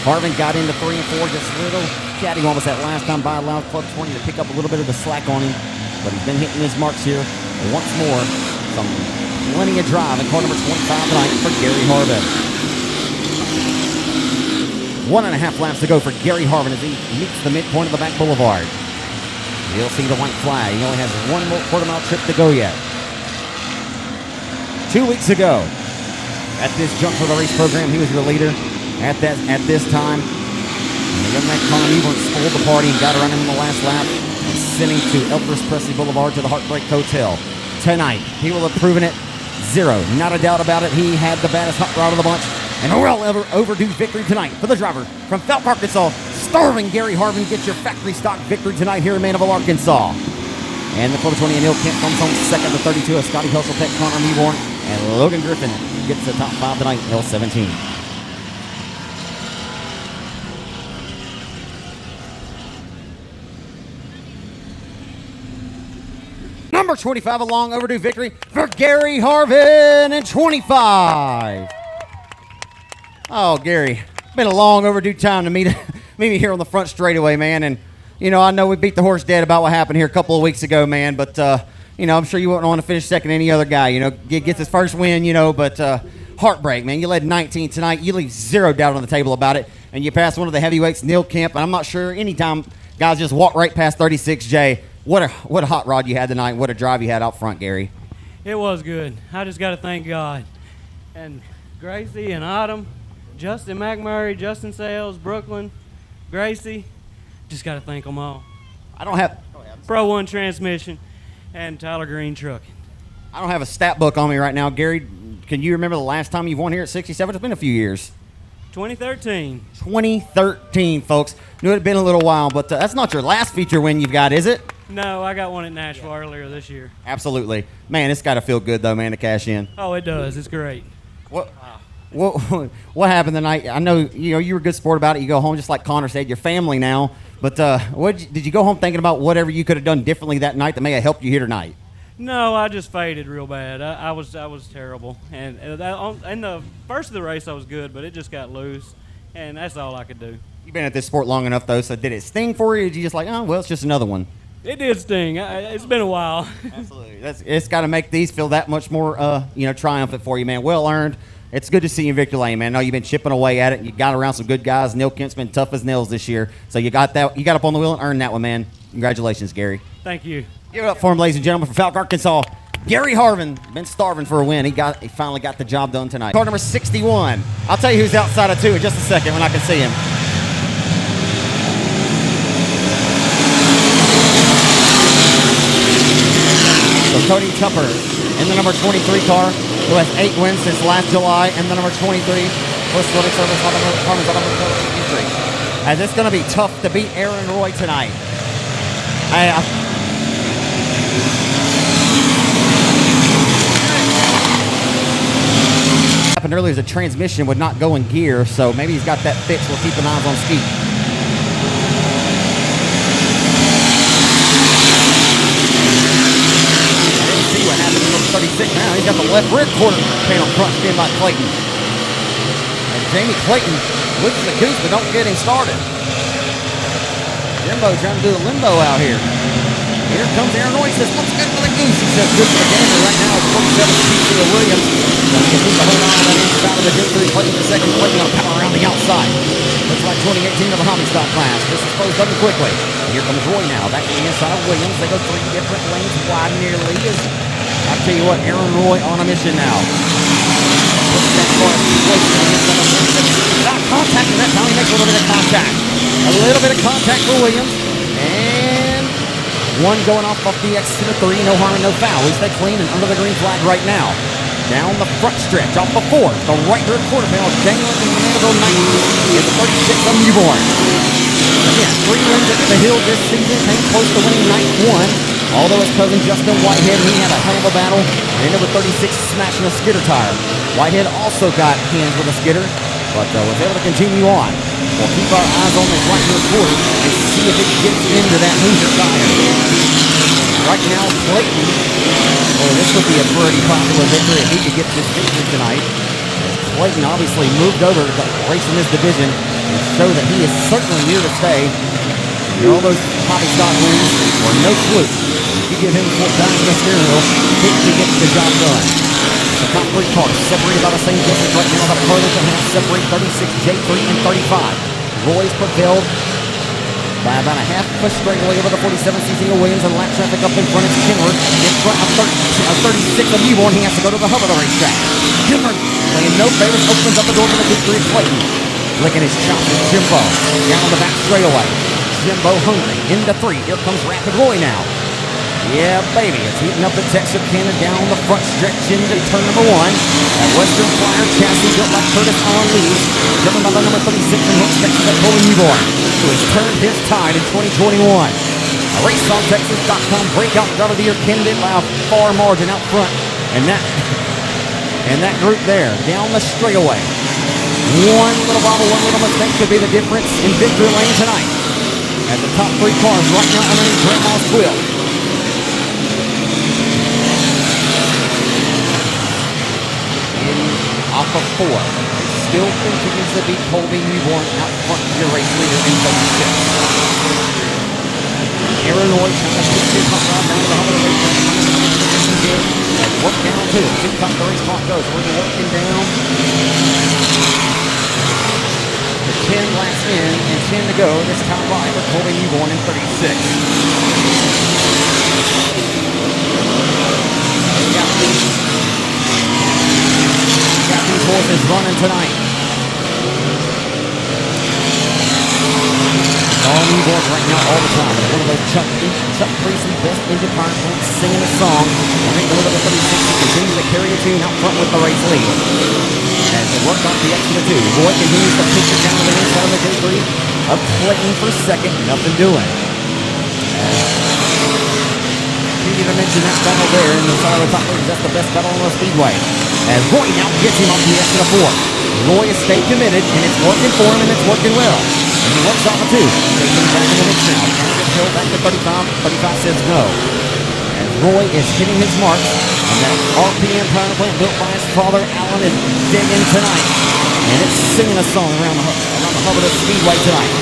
Harvin got into 3 and 4, just a little catty almost that last time by, allowed Club 20 to pick up a little bit of the slack on him, but he's been hitting his marks here once more. Some plenty of drive in car number 25 tonight for Gary Harvin. 1.5 laps to go for Gary Harvin as he meets the midpoint of the back boulevard. You'll see the white flag. He only has one more quarter-mile trip to go yet. 2 weeks ago, at this jump for the race program, he was your leader at this time. And the young man Connor Newborn spoiled the party and got around him in the last lap and sent him to Elvis Presley Boulevard to the Heartbreak Hotel. Tonight, he will have proven it. Zero, not a doubt about it. He had the baddest hot rod of the bunch. And a well overdue victory tonight for the driver from Falk, Arkansas. Starving Gary Harvin, get your factory stock victory tonight here in Maniville, Arkansas. And the Club 20 and Neil Kemp comes home second to 32 of Scotty Husseltech, Connor Newborn, and Logan Griffin gets the top 5 tonight, L17. Number 25, a long overdue victory for Gary Harvin in 25. Oh, Gary, been a long overdue time to meet me here on the front straightaway, man. And, you know, I know we beat the horse dead about what happened here a couple of weeks ago, man. But, you know, I'm sure you wouldn't want to finish second to any other guy, you know, gets his first win, you know. But heartbreak, man. You led 19 tonight. You leave zero doubt on the table about it. And you passed one of the heavyweights, Neil Kemp. And I'm not sure any time guys just walk right past 36J. What a hot rod you had tonight. What a drive you had out front, Gary. It was good. I just got to thank God. And Gracie and Autumn, Justin McMurray, Justin Sales, Brooklyn, Gracie, just got to thank them all. I don't have Pro One Transmission and Tyler Green Trucking. I don't have a stat book on me right now. Gary, can you remember the last time you've won here at 67? It's been a few years. 2013. 2013, folks. Knew it had been a little while, but that's not your last feature win you've got, is it? No, I got one at Nashville earlier this year. Absolutely. Man, it's got to feel good, though, man, to cash in. Oh, it does. It's great. What happened tonight? I know you were a good sport about it. You go home just like Connor said, your family now. But did you go home thinking about whatever you could have done differently that night that may have helped you here tonight? No, I just faded real bad. I was terrible. And in the first of the race, I was good, but it just got loose, and that's all I could do. You've been at this sport long enough, though, so did it sting for you? Or did you just like, oh, well, it's just another one? It did sting. It's been a while. Absolutely. It's got to make these feel that much more, triumphant for you, man. Well earned. It's good to see you in Victory Lane, man. I know you've been chipping away at it. You got around some good guys. Neil Kemp's been tough as nails this year. So you got that. You got up on the wheel and earned that one, man. Congratulations, Gary. Thank you. Give it up for him, ladies and gentlemen, from Falk, Arkansas. Gary Harvin, been starving for a win. He finally got the job done tonight. Car number 61. I'll tell you who's outside of 2 in just a second when I can see him. So Cody Tupper in the number 23 car, who has 8 wins since last July, and the number 23 Swiss Living Service Harvin's entry. And it's going to be tough to beat Aaron Roy tonight. Happened earlier is the transmission would not go in gear, so maybe he's got that fixed. We'll keep an eye on Skeet. See what happens in number 36 now. He's got the left rear quarter panel crunched in by Clayton. And Jamie Clayton looks the goose, but don't get him started. Jimbo trying to do the limbo out here. Here comes Aaron Roy. He says, looks good for the goose. He says, good for the gander. Right now it's 47 to Williams. He's moving the whole line on that inside of the Duke 3. Clayton the second. Clayton on power around the outside. Looks like 2018 of the Hobby Stock class. This is supposed to quickly. Here comes Roy now. Back to the inside of Williams. They go 3 different lanes wide nearly. I'll tell you what, Aaron Roy on a mission now. Not contact, and that time he makes a little bit of contact. A little bit of contact for Williams. And one going off the exit of 3. No harm and no foul. We stay clean and under the green flag right now. Down the front stretch, off the 4th. The right rear quarter panel, dangling in the Maniville 19. It's the 36 of Newborn. Again, 3 wins at the Hill this season. Came close to winning night 1. Although his cousin Justin Whitehead, he had a hell of a battle. Ended with 36 smashing a skidder tire. Whitehead also got hands with a skidder, but was able to continue on. We'll keep our eyes on this right rear quarter and see if it gets into that Hoosier tire. Right now, Clayton, this would be a pretty popular victory if he could get this victory tonight. Clayton obviously moved over to race in this division and show that he is certainly here to stay. All those hobby stock wins were no fluke. If you give him 4 times in the steering wheel, he gets the job done. The top 3 cars separated by the same distance right now. The Carlton has separate 36, J3, and 35. Roy's prevailed by about a half push straightaway over the 47cc of Williams, and lap traffic up in front of Kenworth. In front of 36 of Newborn, he has to go to the hub of the racetrack. Kenworth, playing no favorites, opens up the door to the P3 of Clayton. Licking his chops with Jimbo. Down the back straightaway. Jimbo hungry. Into 3. Here comes Rapid Roy now. Yeah, baby. It's heating up at Texarkana down the front stretch into turn number 1. That Western Flyer chassis built by Curtis on lead. Driven by the number 36 and hook section of Colin Newborn, who has turned his tide in 2021. A RaceOnTexas.com breakout driver of the year candidate by a far margin out front. And that group there down the straightaway. One little bobble, one little mistake could be the difference in victory lane tonight. At the top 3 cars right now underneath Grandma's wheel. In off of 4. Still continues to be Colby Newborn out front, your race leader in 36. Aaron Roy trying to push his hot rod down to the hub of the racetrack. Work down too. 2 top the race clock goes. We're working down. 10 laps in and 10 to go. This time by for Colby Newborn in 36. Got these horses running tonight. All Newborn right now all the time. One of those Chuck Priestley best engine power plants singing a song. I think the little 36 continues to carry a tune out front with the race lead. As they work off the extra 2. Roy continues to push it down to the inside of the J3 of Clayton for second. Nothing doing. Need to mention that battle there in the side of the top league. That's the best battle on the Speedway. As Roy now gets him off the extra 4. Roy has stayed committed, and it's working for him, and it's working well. And he works off a 2. Takes him back in the mix now. Gets held back to 35. 35 says no. As Roy is hitting his marks. And that RPM power plant built by his father, Alan, is digging tonight. And it's singing a song around the hub of the Speedway tonight.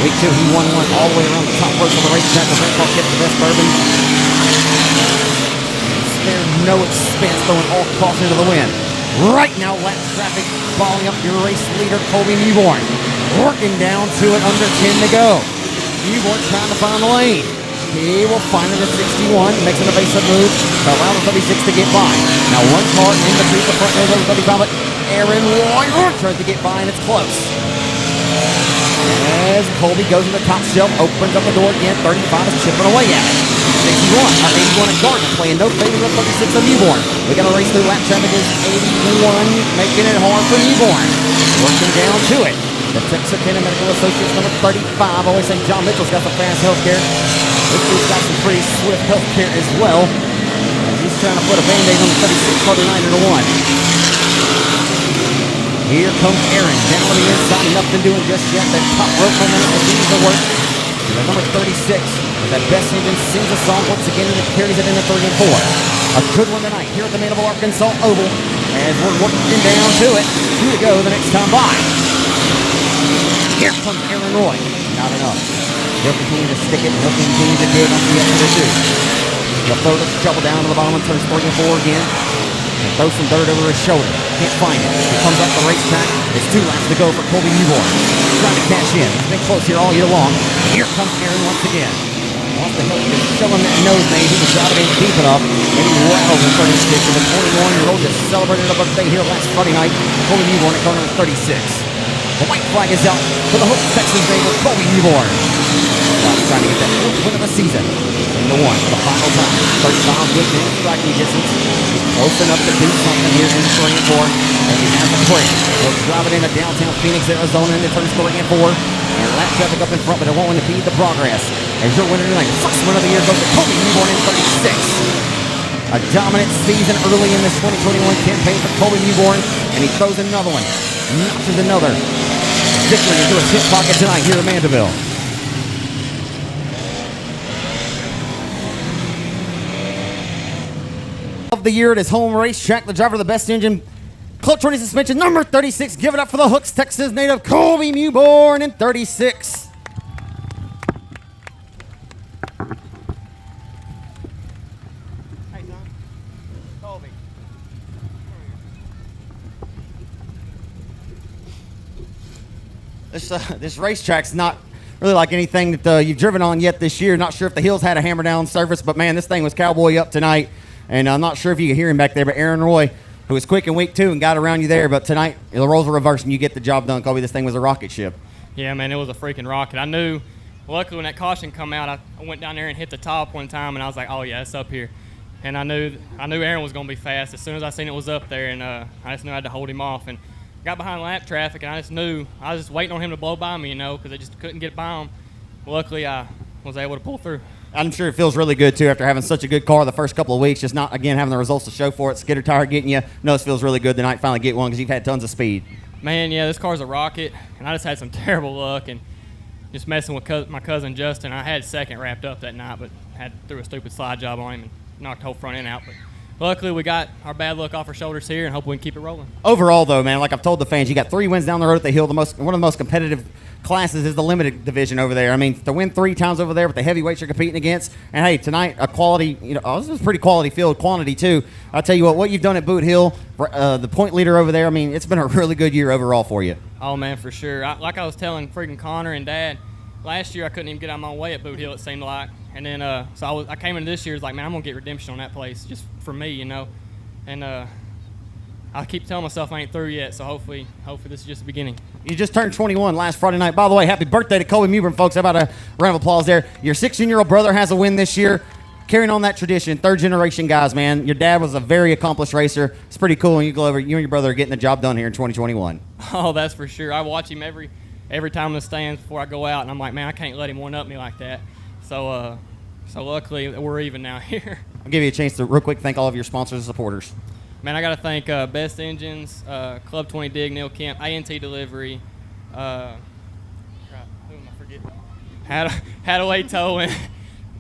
Week 2, he won one all the way around the top road of the racetrack. The Red Car kept the best bourbon. Spared no expense, throwing all caution into the wind. Right now, lap traffic following up your race leader, Colby Newborn. Working down to it, under 10 to go. Newborn trying to find the lane. He will find it at 61, makes an evasive move to allow the 36 to get by. Now 1 car in between the front nose of the 35, but Aaron Roy tries to get by, and it's close. As Colby goes to the top shelf, opens up the door again, 35 is chipping away at it. 81 at Gardner, playing no favor of 36 of Newborn. We got to race through lap traffic is 81, making it hard for Newborn. Working down to it. The Texarkana Medical Associates number 35. Always say John Mitchell's got the fast health care. This dude's got some pretty swift health care as well. And he's trying to put a band-aid on the 36, 49 to 1. Here comes Aaron down on the inside. Nothing doing just yet. That top rope momentum continues to work. To the number 36. That best engine sings a song once again, and it carries it into 3 and 4. A good one tonight here at the Manable Arkansas Oval. As we're working down to it. 2 to go the next time by. Here comes Aaron Roy. Not enough. He'll continue to stick it, and he'll continue to dig on the extra 2. He'll throw the shovel down to the bottom and turns 3 and 4 again. And throw some dirt over his shoulder. Can't find it. He comes up the racetrack. It's 2 laps to go for Colby Newborn. Trying to cash in. He's been close here all year long. Here comes Aaron once again. Wants to help him show him that nose maybe. He was driving in deep enough. And he rattles in 36. And the 21-year-old just celebrated a birthday here last Friday night. Colby Newborn at car number 36. The white flag is out for the Hope Texas neighbor, Colby Newborn. Trying to get that 4th win of the season. In the 1 for the final time. 35 good man striking distance. He's close enough to do something here in 3 and 4. And he has a break. He'll drive it into downtown Phoenix, Arizona, into turns 3 and 4. And lap traffic up in front, but it won't impede the progress. As your winner tonight, the 1st win of the year goes to Colby Newborn in 36. A dominant season early in this 2021 campaign for Colby Newborn. And he throws another one. Notches another victory into his hip pocket tonight here at Mandeville. Of the year at his home racetrack, the driver of the best engine Club 20 suspension number 36. Give it up for the Hooks, Texas native Colby Mewborn in 36. Hey, son. Colby. This racetrack's not really like anything that you've driven on yet this year. Not sure if the hills had a hammer down surface, but man, this thing was cowboy up tonight. And I'm not sure if you can hear him back there, but Aaron Roy, who was quick in week 2 and got around you there, but tonight the roles are reversed and you get the job done. Colby, this thing was a rocket ship. Yeah, man, it was a freaking rocket. I knew, luckily when that caution come out, I went down there and hit the top one time, and I was like, oh yeah, it's up here. And I knew Aaron was going to be fast as soon as I seen it was up there, and I just knew I had to hold him off. And got behind lap traffic, and I just knew, I was just waiting on him to blow by me, because I just couldn't get by him. Luckily, I was able to pull through. I'm sure it feels really good, too, after having such a good car the first couple of weeks, just not, again, having the results to show for it. Skidder tire getting you. No, it feels really good tonight finally get one because you've had tons of speed. Man, yeah, this car's a rocket, and I just had some terrible luck, and just messing with my cousin Justin. I had second wrapped up that night, but threw a stupid slide job on him and knocked the whole front end out. But luckily, we got our bad luck off our shoulders here, and hope we can keep it rolling. Overall, though, man, like I've told the fans, you got 3 wins down the road at the hill. One of the most competitive classes is the limited division over there. I mean, to win 3 times over there with the heavyweights you're competing against, and hey, tonight a quality, this was a pretty quality field, quantity too. I'll tell you what you've done at Boot Hill, the point leader over there. I mean, it's been a really good year overall for you. Oh man, for sure. Like I was telling freaking Connor and Dad, last year I couldn't even get out of my way at Boot Hill. It seemed like, and then so I came into this year, it's like, man, I'm gonna get redemption on that place just for me, and I keep telling myself I ain't through yet, so hopefully this is just the beginning. You just turned 21 last Friday night. By the way, happy birthday to Colby Mewborn, folks. How about a round of applause there? Your 16-year-old brother has a win this year, carrying on that tradition. Third-generation guys, man. Your dad was a very accomplished racer. It's pretty cool when you go over. You and your brother are getting the job done here in 2021. Oh, that's for sure. I watch him every time in the stands before I go out, and I'm like, man, I can't let him one-up me like that. So luckily, we're even now here. I'll give you a chance to real quick thank all of your sponsors and supporters. Man, I got to thank Best Engines, Club 20 Dig, Neil Kemp, ANT Delivery, who am I forgetting? Hadaway Towing,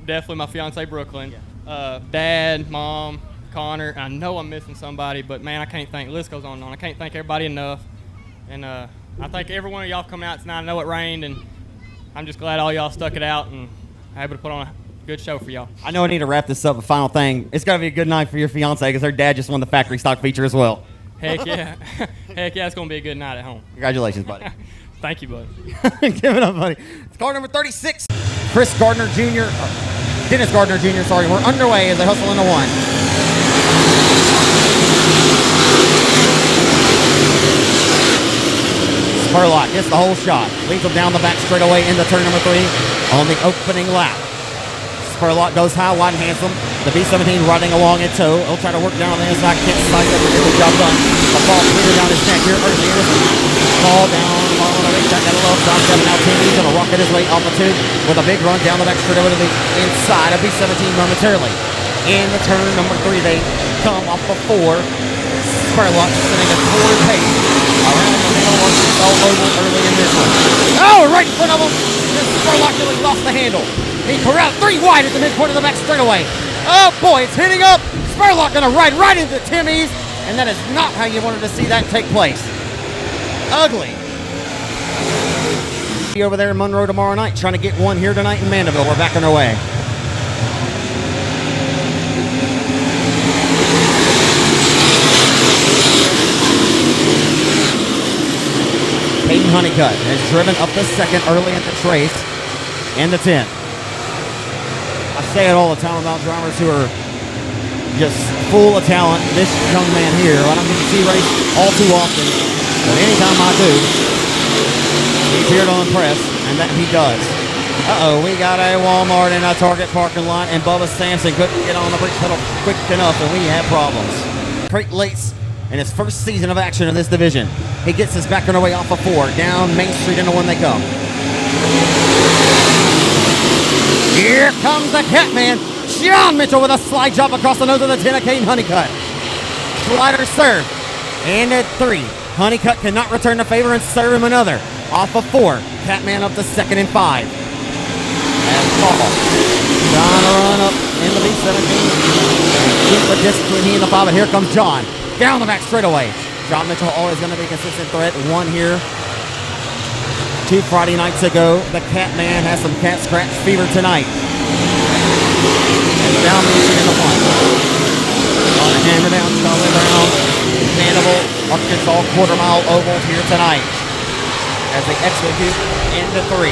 definitely my fiance Brooklyn, Dad, Mom, Connor. I know I'm missing somebody, but man, I can't thank. The list goes on and on. I can't thank everybody enough, and I thank every one of y'all coming out tonight. I know it rained, and I'm just glad all y'all stuck it out and able to put on a good show for y'all. I know I need to wrap this up. A final thing. It's got to be a good night for your fiance because her dad just won the factory stock feature as well. Heck yeah. Heck yeah, it's going to be a good night at home. Congratulations, buddy. Thank you, buddy. Give it up, buddy. It's car number 36. Dennis Gardner Jr., sorry. We're underway as they hustle into 1. Spurlock gets the whole shot. Leads him down the back straightaway into turn number 3 on the opening lap. Spurlock goes high, wide, and handsome. The B-17 riding along in tow. He'll try to work down on the inside, kick side up and get the job done. The ball clear down his neck here early in this one. Ball down, ball on the racetrack, got a little stop, 7 now 10. He's going to rocket his way off the 2 with a big run down the back straight over to the inside of B-17 momentarily. In the turn number 3, they come off of 4. Spurlock sitting at 4 pace. Around the middle, all over early in this one. Oh, right in front of him. Spurlock really lost the handle. He corralled 3 wide at the midpoint of the back straightaway. Oh boy, it's hitting up. Spurlock gonna ride right into Timmy's, and that is not how you wanted to see that take place. Ugly. Be over there in Monroe tomorrow night, trying to get one here tonight in Mandeville. We're back on our way. Peyton Honeycutt has driven up the 2nd early in the race and the 10th. I say it all the time about drivers who are just full of talent. This young man here, I don't get to see race all too often, but anytime I do, he's here to impress, and that he does. We got a Walmart in a Target parking lot, and Bubba Sampson couldn't get on the brake pedal quick enough, and we have problems. Crate Lates in his first season of action in this division. He gets us back on our way off of 4, down Main Street into 1 they come. Here comes the Catman, John Mitchell with a slide job across the nose of the 10 of Caden Honeycutt. Slider serve, and at 3. Honeycutt cannot return the favor and serve him another. Off of 4, Catman up to 2nd and 5. And Paul trying to run up in the B-17. Keep the discipline, he and the 5, but here comes John. Down the back straightaway. John Mitchell always going to be a consistent threat. Won here 2 Friday nights ago. The Cat Man has some cat scratch fever tonight. And down in the one. On a hammer down, Charlie Brown. Vanderbilt, Arkansas quarter-mile oval here tonight as they execute into 3.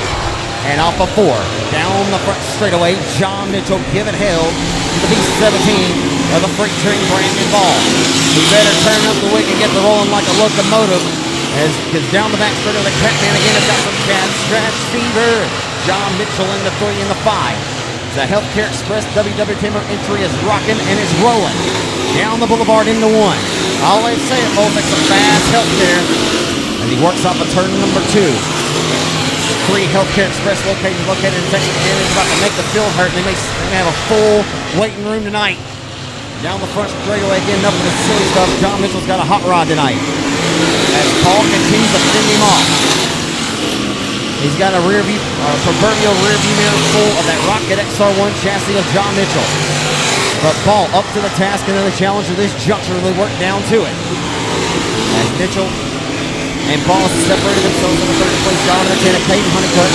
And off of 4. Down the front straightaway, John Mitchell giving hell to the B-17 of the freight train Brandon Ball. He better turn up the wick and get the rolling like a locomotive. Because down the back straightaway, the Cat Man again has got some cat scratch fever. John Mitchell in the 3 and the 5. The Healthcare Express WW Timber entry is rocking and is rolling. Down the boulevard into 1. I always say it, folks, like some fast healthcare. As he works off of turn number 2. 3 Healthcare Express located in Texarkana. Is about to make the field hurt. They may have a full waiting room tonight. Down the front straightaway again, up with the silly stuff. John Mitchell's got a hot rod tonight. As Paul continues to fend him off. He's got a proverbial rear view mirror full of that Rocket XR1 chassis of John Mitchell. But Paul up to the task and then the challenge of this juncture really worked down to it. As Mitchell and Paul separated themselves in the 3rd place job in the 10 of Caden Honeycutt,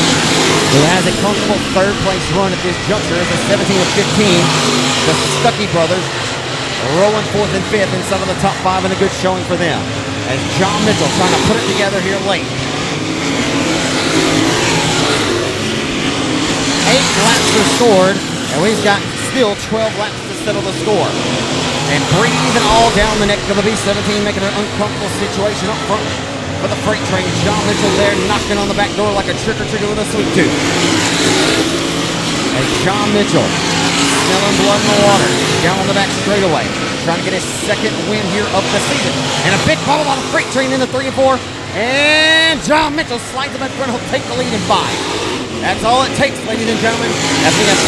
who has a comfortable 3rd place run at this juncture as a 17 of 15. The Stuckey brothers rolling 4th and 5th in some of the top 5 and a good showing for them. As John Mitchell trying to put it together here late. 8 laps restored, and we've got still 12 laps to settle the score. And breathing all down the neck of the B-17, making an uncomfortable situation up front for the freight train. John Mitchell there knocking on the back door like a trick-or-treater with a sweet tooth. As John Mitchell smelling blood in the water down on the back straightaway, trying to get his 2nd win here of the season. And a big bubble on the freight train in the 3 and 4. And John Mitchell slides him in front. He'll take the lead in 5. That's all it takes, ladies and gentlemen, as we have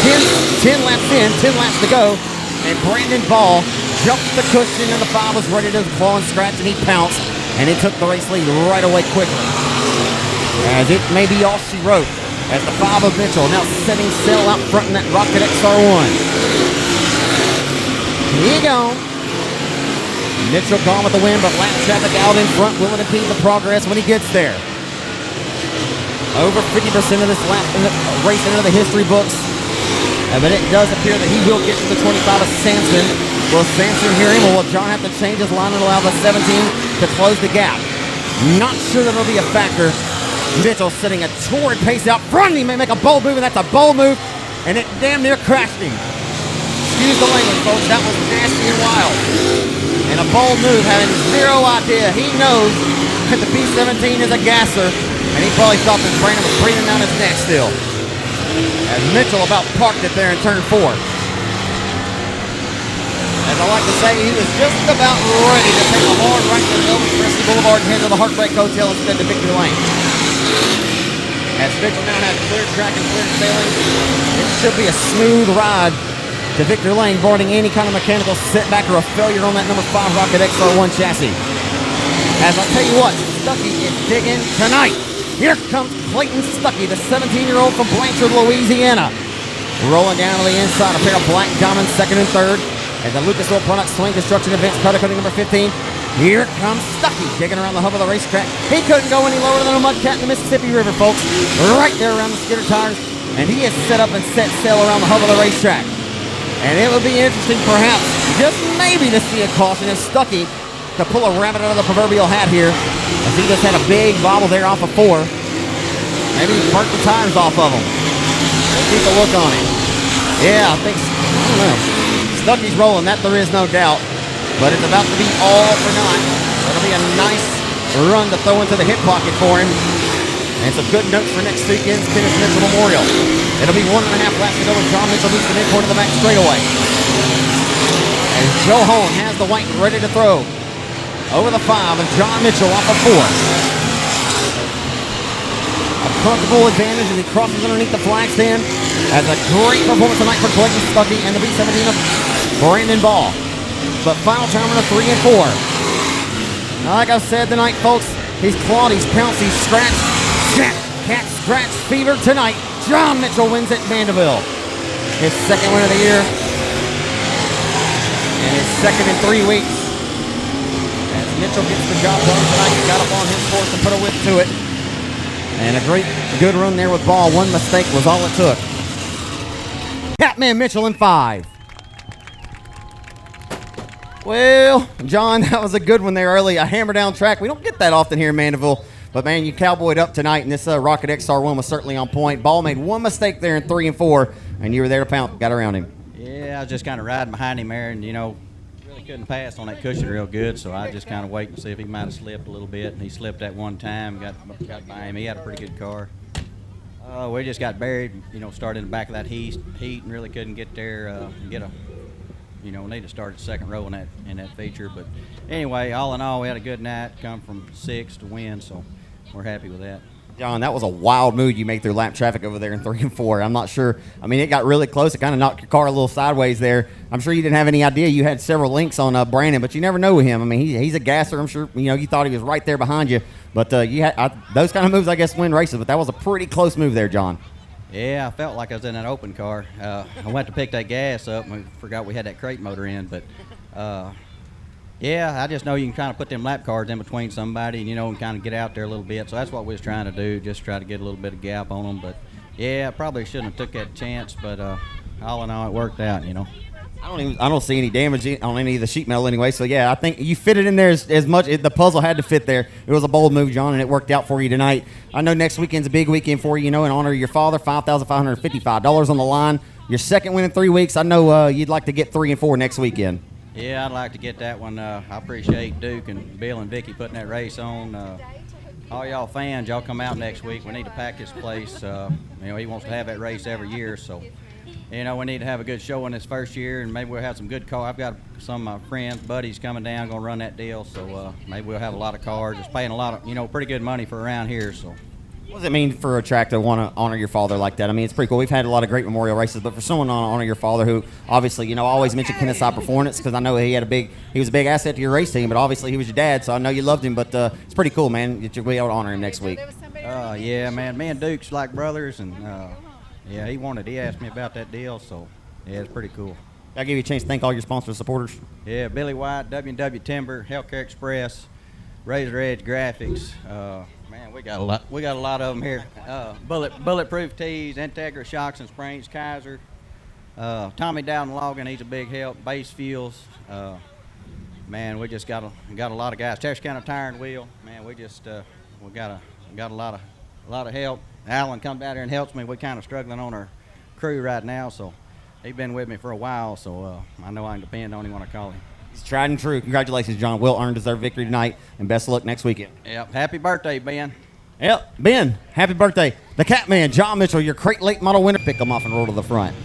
10 laps in, 10 laps to go. And Brandon Ball jumped the cushion and the 5 was ready to claw and scratch, and he pounced. And he took the race lead right away quickly. As it may be all she wrote, as the 5 of Mitchell now setting sail out front in that Rocket XR1. Here you go. Mitchell gone with the win, but lap traffic out in front will impede the progress when he gets there. Over 50% of this lap in the race into the history books. But it does appear that he will get to the 25 of Sampson. Will Sampson hear him, or will John have to change his line and allow the 17 to close the gap? Not sure that'll be a factor. Mitchell setting a torrid pace out front. He may make a bold move, and that's a bold move. And it damn near crashed him. Excuse the language, folks. That was nasty and wild. And a bold move, having zero idea. He knows that the B-17 is a gasser. And he probably thought that Brandon was breathing down his neck still. As Mitchell about parked it there in turn 4. As I like to say, he was just about ready to take a hard right to Elvis Presley Boulevard and head to the Heartbreak Hotel instead of Victory Lane. As Mitchell now has clear track and clear sailing, it should be a smooth ride to Victory Lane, avoiding any kind of mechanical setback or a failure on that number 5 Rocket XR1 chassis. As I tell you what, Stuckey is digging tonight. Here comes Clayton Stuckey, the 17-year-old from Blanchard, Louisiana. Rolling down to the inside, a pair of black diamonds, 2nd and 3rd. As the Lucas Oil Products Swing Construction Events Powder Coating number 15. Here comes Stuckey, digging around the hub of the racetrack. He couldn't go any lower than a mudcat in the Mississippi River, folks. Right there around the skidder tires. And he is set up and set sail around the hub of the racetrack. And it would be interesting, perhaps, just maybe to see a caution if Stuckey to pull a rabbit out of the proverbial hat here, as he just had a big bobble there off of 4. Maybe he burnt the tires off of him. We'll keep a look on him. Yeah, I don't know. Stuckey's rolling, that there is no doubt. But it's about to be all for naught. It'll be a nice run to throw into the hip pocket for him. And some good notes for next weekend's Kenneth Mitchell Memorial. It'll be 1.5 laps to go, and John Mitchell moves the midpoint of the back straightaway. And Joe Holm has the white ready to throw. Over the 5, and John Mitchell off of 4. A comfortable advantage as he crosses underneath the flag stand. As a great performance tonight for Clayton Stuckey and the B-17 of Brandon Ball. But final time in a 3 and 4. Now, like I said tonight, folks, he's clawed, he's pounced, he's scratched. Cat scratch fever tonight. John Mitchell wins at Vanderbilt. His 2nd win of the year. And his 2nd in 3 weeks. As Mitchell gets the job done tonight. He got up on his horse and put a whip to it. And a good run there with ball. One mistake was all it took. Catman Mitchell in 5. Well, John, that was a good one there early. A hammer down track. We don't get that often here in Mandeville. But, man, you cowboyed up tonight, and this Rocket XR1 was certainly on point. Ball made one mistake there in 3 and 4, and you were there to pound, got around him. Yeah, I was just kind of riding behind him there, and, really couldn't pass on that cushion real good, so I just kind of waited to see if he might have slipped a little bit, and he slipped that one time, got by him. He had a pretty good car. We just got buried, started in the back of that heat and really couldn't get there and get a need to start at second row in that feature. But anyway, all in all, we had a good night, come from 6 to win, so we're happy with that. John, that was a wild move you made through lap traffic over there in 3 and 4. I'm not sure. I mean, it got really close. It kind of knocked your car a little sideways there. I'm sure you didn't have any idea. You had several links on Brandon, but you never know with him. I mean, he's a gasser. I'm sure, you thought he was right there behind you. But those kind of moves, I guess, win races. But that was a pretty close move there, John. Yeah, I felt like I was in that open car. I went to pick that gas up, and we forgot we had that crate motor in. But, yeah, I just know you can kind of put them lap cars in between somebody and kind of get out there a little bit. So that's what we was trying to do, just try to get a little bit of gap on them. But, yeah, I probably shouldn't have took that chance, but all in all, it worked out, I don't see any damage on any of the sheet metal anyway. So, yeah, I think you fit it in there as much. The puzzle had to fit there. It was a bold move, John, and it worked out for you tonight. I know next weekend's a big weekend for you, in honor of your father, $5,555 on the line. Your second win in 3 weeks. I know you'd like to get 3 and 4 next weekend. Yeah, I'd like to get that one. I appreciate Duke and Bill and Vicky putting that race on. All y'all fans, y'all come out next week. We need to pack this place. He wants to have that race every year, so we need to have a good show in this first year, and maybe we'll have some good cars. I've got some of my friends, buddies coming down, going to run that deal, so maybe we'll have a lot of cars. It's paying a lot of, pretty good money for around here, so. What does it mean for a track to want to honor your father like that? I mean, it's pretty cool. We've had a lot of great memorial races, but for someone to honor your father, who obviously, I always mention Kennesaw Performance because I know he was a big asset to your race team, but obviously he was your dad, so I know you loved him. But it's pretty cool, man, that you'll be able to honor him next week. Yeah, man, me and Duke's like brothers, and yeah, he asked me about that deal, so yeah, it's pretty cool. I'll give you a chance to thank all your sponsors and supporters. Yeah, Billy White, W&W Timber, Healthcare Express, Razor Edge Graphics. Man, we got a lot of them here. Bulletproof Tees, Integra Shocks and Springs, Kaiser. Tommy Dowden Logan, he's a big help. Base Fuels. Man, we just got a lot of guys. Texarkana Tire and Wheel. Man, we got a lot of help. Alan comes out here and helps me. We're kind of struggling on our crew right now, so he's been with me for a while, so I know I can depend on him when I call him. He's tried and true. Congratulations, John. Will earned deserved victory tonight, and best of luck next weekend. Yep. Happy birthday, Ben. Yep, Ben, happy birthday. The Catman, John Mitchell, your crate late model winner. Pick him off and roll to the front.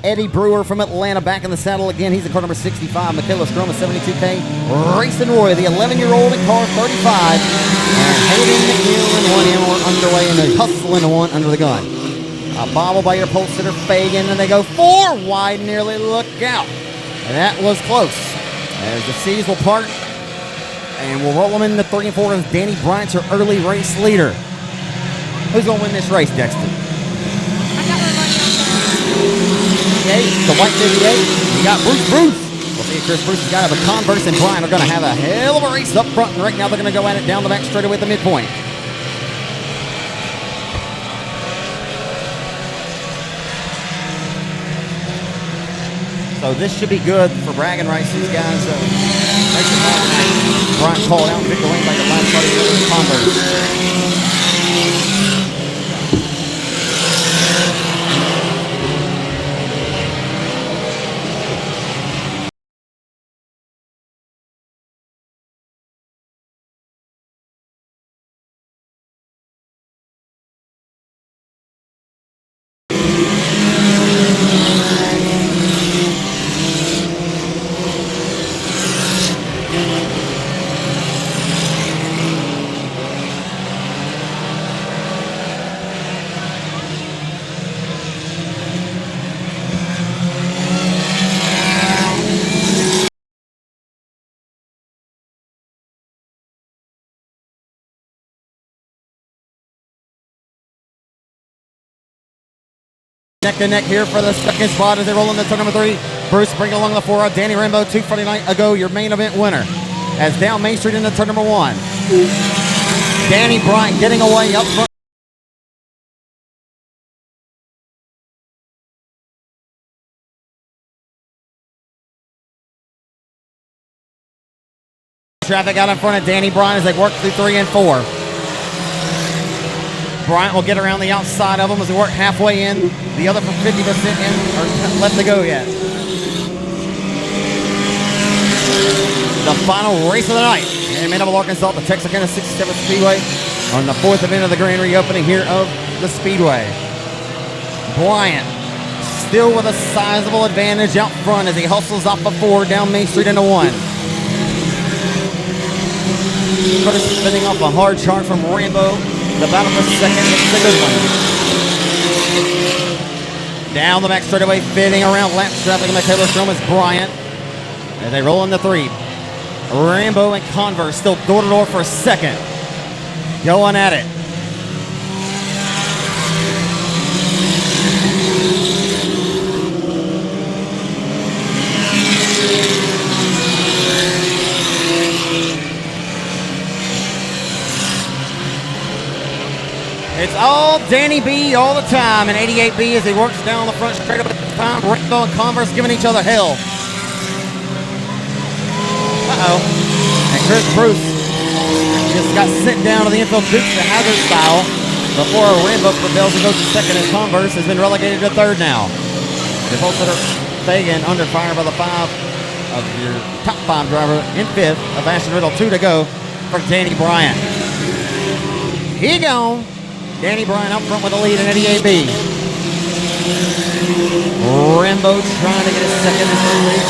Eddie Brewer from Atlanta back in the saddle again. He's in car number 65. Michaela Strom, 72K. Racing Roy, the 11-year-old in car 35. And Hayden McNeil in 1M are underway, and they're hustling to one under the gun. A bobble by your pole sitter, Fagan, and they go 4 wide, nearly look out. And that was close. As the seas will part, and we'll roll them into 3 and 4 as Danny Bryant's our early race leader. Who's going to win this race, Dexter? The white 58. You got Bruce. We'll see if Chris Bruce has got a Converse, and Bryant are going to have a hell of a race up front. And right now they're going to go at it down the back straightaway at the midpoint. So this should be good for bragging rights. These guys Bryant called out and picked the lane by the last part of the Converse. Neck to neck here for the second spot as they roll into turn number 3. Bruce bring along the 4. Danny Rambo, 249 ago, your main event winner. as down Main Street into turn number 1. Danny Bryant getting away up front. Traffic out in front of Danny Bryant as they work through 3 and 4. Bryant will get around the outside of them as they work halfway in. The other from 50% in, or left to go yet. The final race of the night in Manitoba, Arkansas, the Texarkana 67th Speedway on the 4th event of the grand reopening here of the Speedway. Bryant still with a sizable advantage out front as he hustles off of 4 down Main Street into 1. Curtis spinning off a hard charge from Rambo. The battle for second is a good one. Down the back straightaway, fitting around lap traffic in the Taylor Strom is Bryant. As they roll into 3. Rambo and Converse still door to door for a second. Going at it. It's all Danny B all the time in 88B as he works down the front straight up at the time. Rainbow and Converse giving each other hell. Uh-oh. And Chris Bruce just got sent down to the infield Dukes the Hazard style before Rainbow prevails and goes to second, and Converse has been relegated to third now. The Holstetter Fagan under fire by the 5 of your top 5 driver in 5th of Ashton Riddle. 2 to go for Danny Bryant. He gone. Danny Bryant up front with the lead in 88B. Rambo trying to get his second and third lead,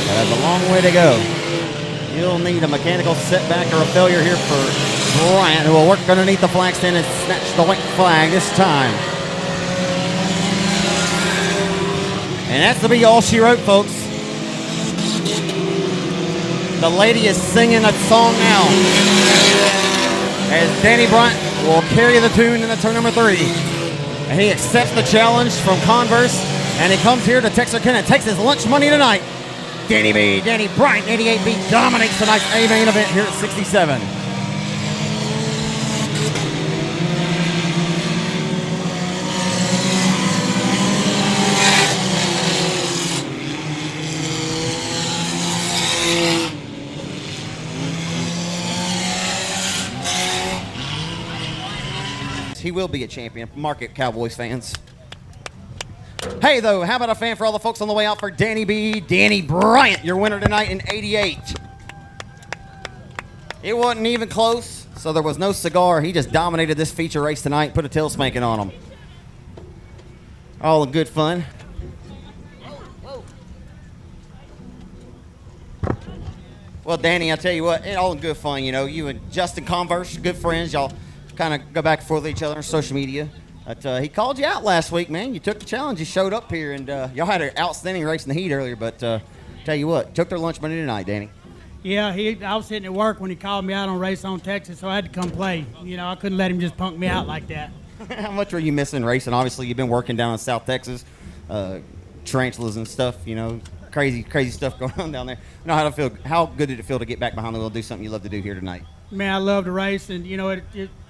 but has a long way to go. He'll need a mechanical setback or a failure here for Bryant, who will work underneath the flag stand and snatch the white flag this time. And that's to be all she wrote, folks. The lady is singing a song now as Danny Bryant will carry the tune in the turn number 3. And he accepts the challenge from Converse, and he comes here to Texarkana and takes his lunch money tonight. Danny Bryant, 88B, dominates tonight's A main event here at 67. He will be a champion. Mark it, Cowboys fans. Hey, though, how about a fan for all the folks on the way out for Danny B? Danny Bryant, your winner tonight in 88. It wasn't even close, so there was no cigar. He just dominated this feature race tonight, put a tail spanking on him. All in good fun. Well, Danny, I tell you what, all in good fun. You know, you and Justin Converse, good friends. Y'all kind of go back and forth with each other on social media. But he called you out last week, man. You took the challenge. You showed up here, and y'all had an outstanding race in the heat earlier. But tell you what, took their lunch money tonight, Danny. Yeah, I was sitting at work when he called me out on Race on Texas, so I had to come play. You know, I couldn't let him just punk me out like that. How much were you missing racing? Obviously, you've been working down in South Texas, tarantulas and stuff. You know, crazy stuff going on down there. You know how to feel? How good did it feel to get back behind the wheel and do something you love to do here tonight? Man, I love to race, and you know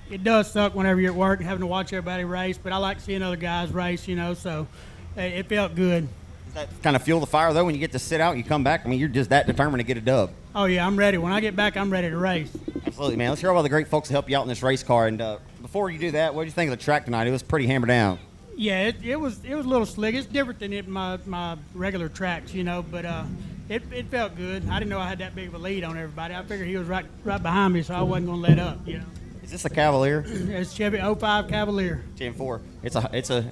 it does suck whenever you're at work and having to watch everybody race, but I like seeing other guys race, you know, so it felt good. Does that kind of fuel the fire, though, when you get to sit out and you come back? I mean, you're just that determined to get a dub. Oh, yeah, I'm ready. When I get back, I'm ready to race. Absolutely, man. Let's hear about the great folks that help you out in this race car. And before you do that, what did you think of the track tonight? It was pretty hammered down. Yeah, it was a little slick. It's different than my regular tracks, you know, but it felt good. I didn't know I had that big of a lead on everybody. I figured he was right behind me, so I wasn't going to let up, you know. Is this a Cavalier? It's Chevy 05 Cavalier. Gen 4. It's a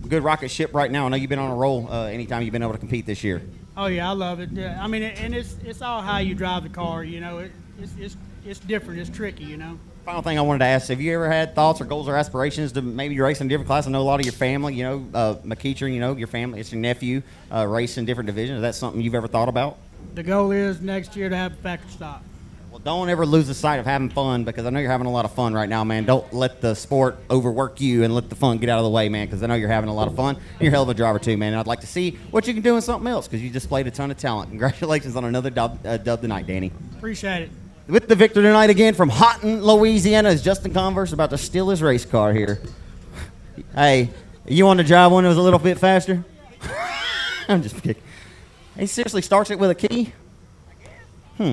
good rocket ship right now. I know you've been on a roll anytime you've been able to compete this year. Oh yeah, I love it. I mean, and it's all how you drive the car. You know, it's different. It's tricky. You know. Final thing I wanted to ask: have you ever had thoughts or goals or aspirations to maybe race in a different class? I know a lot of your family. You know, McEachern. You know, your family. It's your nephew race in different divisions. Is that something you've ever thought about? The goal is next year to have a factory stop. Well, don't ever lose the sight of having fun, because I know you're having a lot of fun right now, man. Don't let the sport overwork you and let the fun get out of the way, man, because I know you're having a lot of fun. You're a hell of a driver, too, man. And I'd like to see what you can do in something else, because you displayed a ton of talent. Congratulations on another dub tonight, Danny. Appreciate it. With the victor tonight again from Houghton, Louisiana, is Justin Converse about to steal his race car here. Hey, you want to drive one that was a little bit faster? I'm just kidding. He seriously starts it with a key?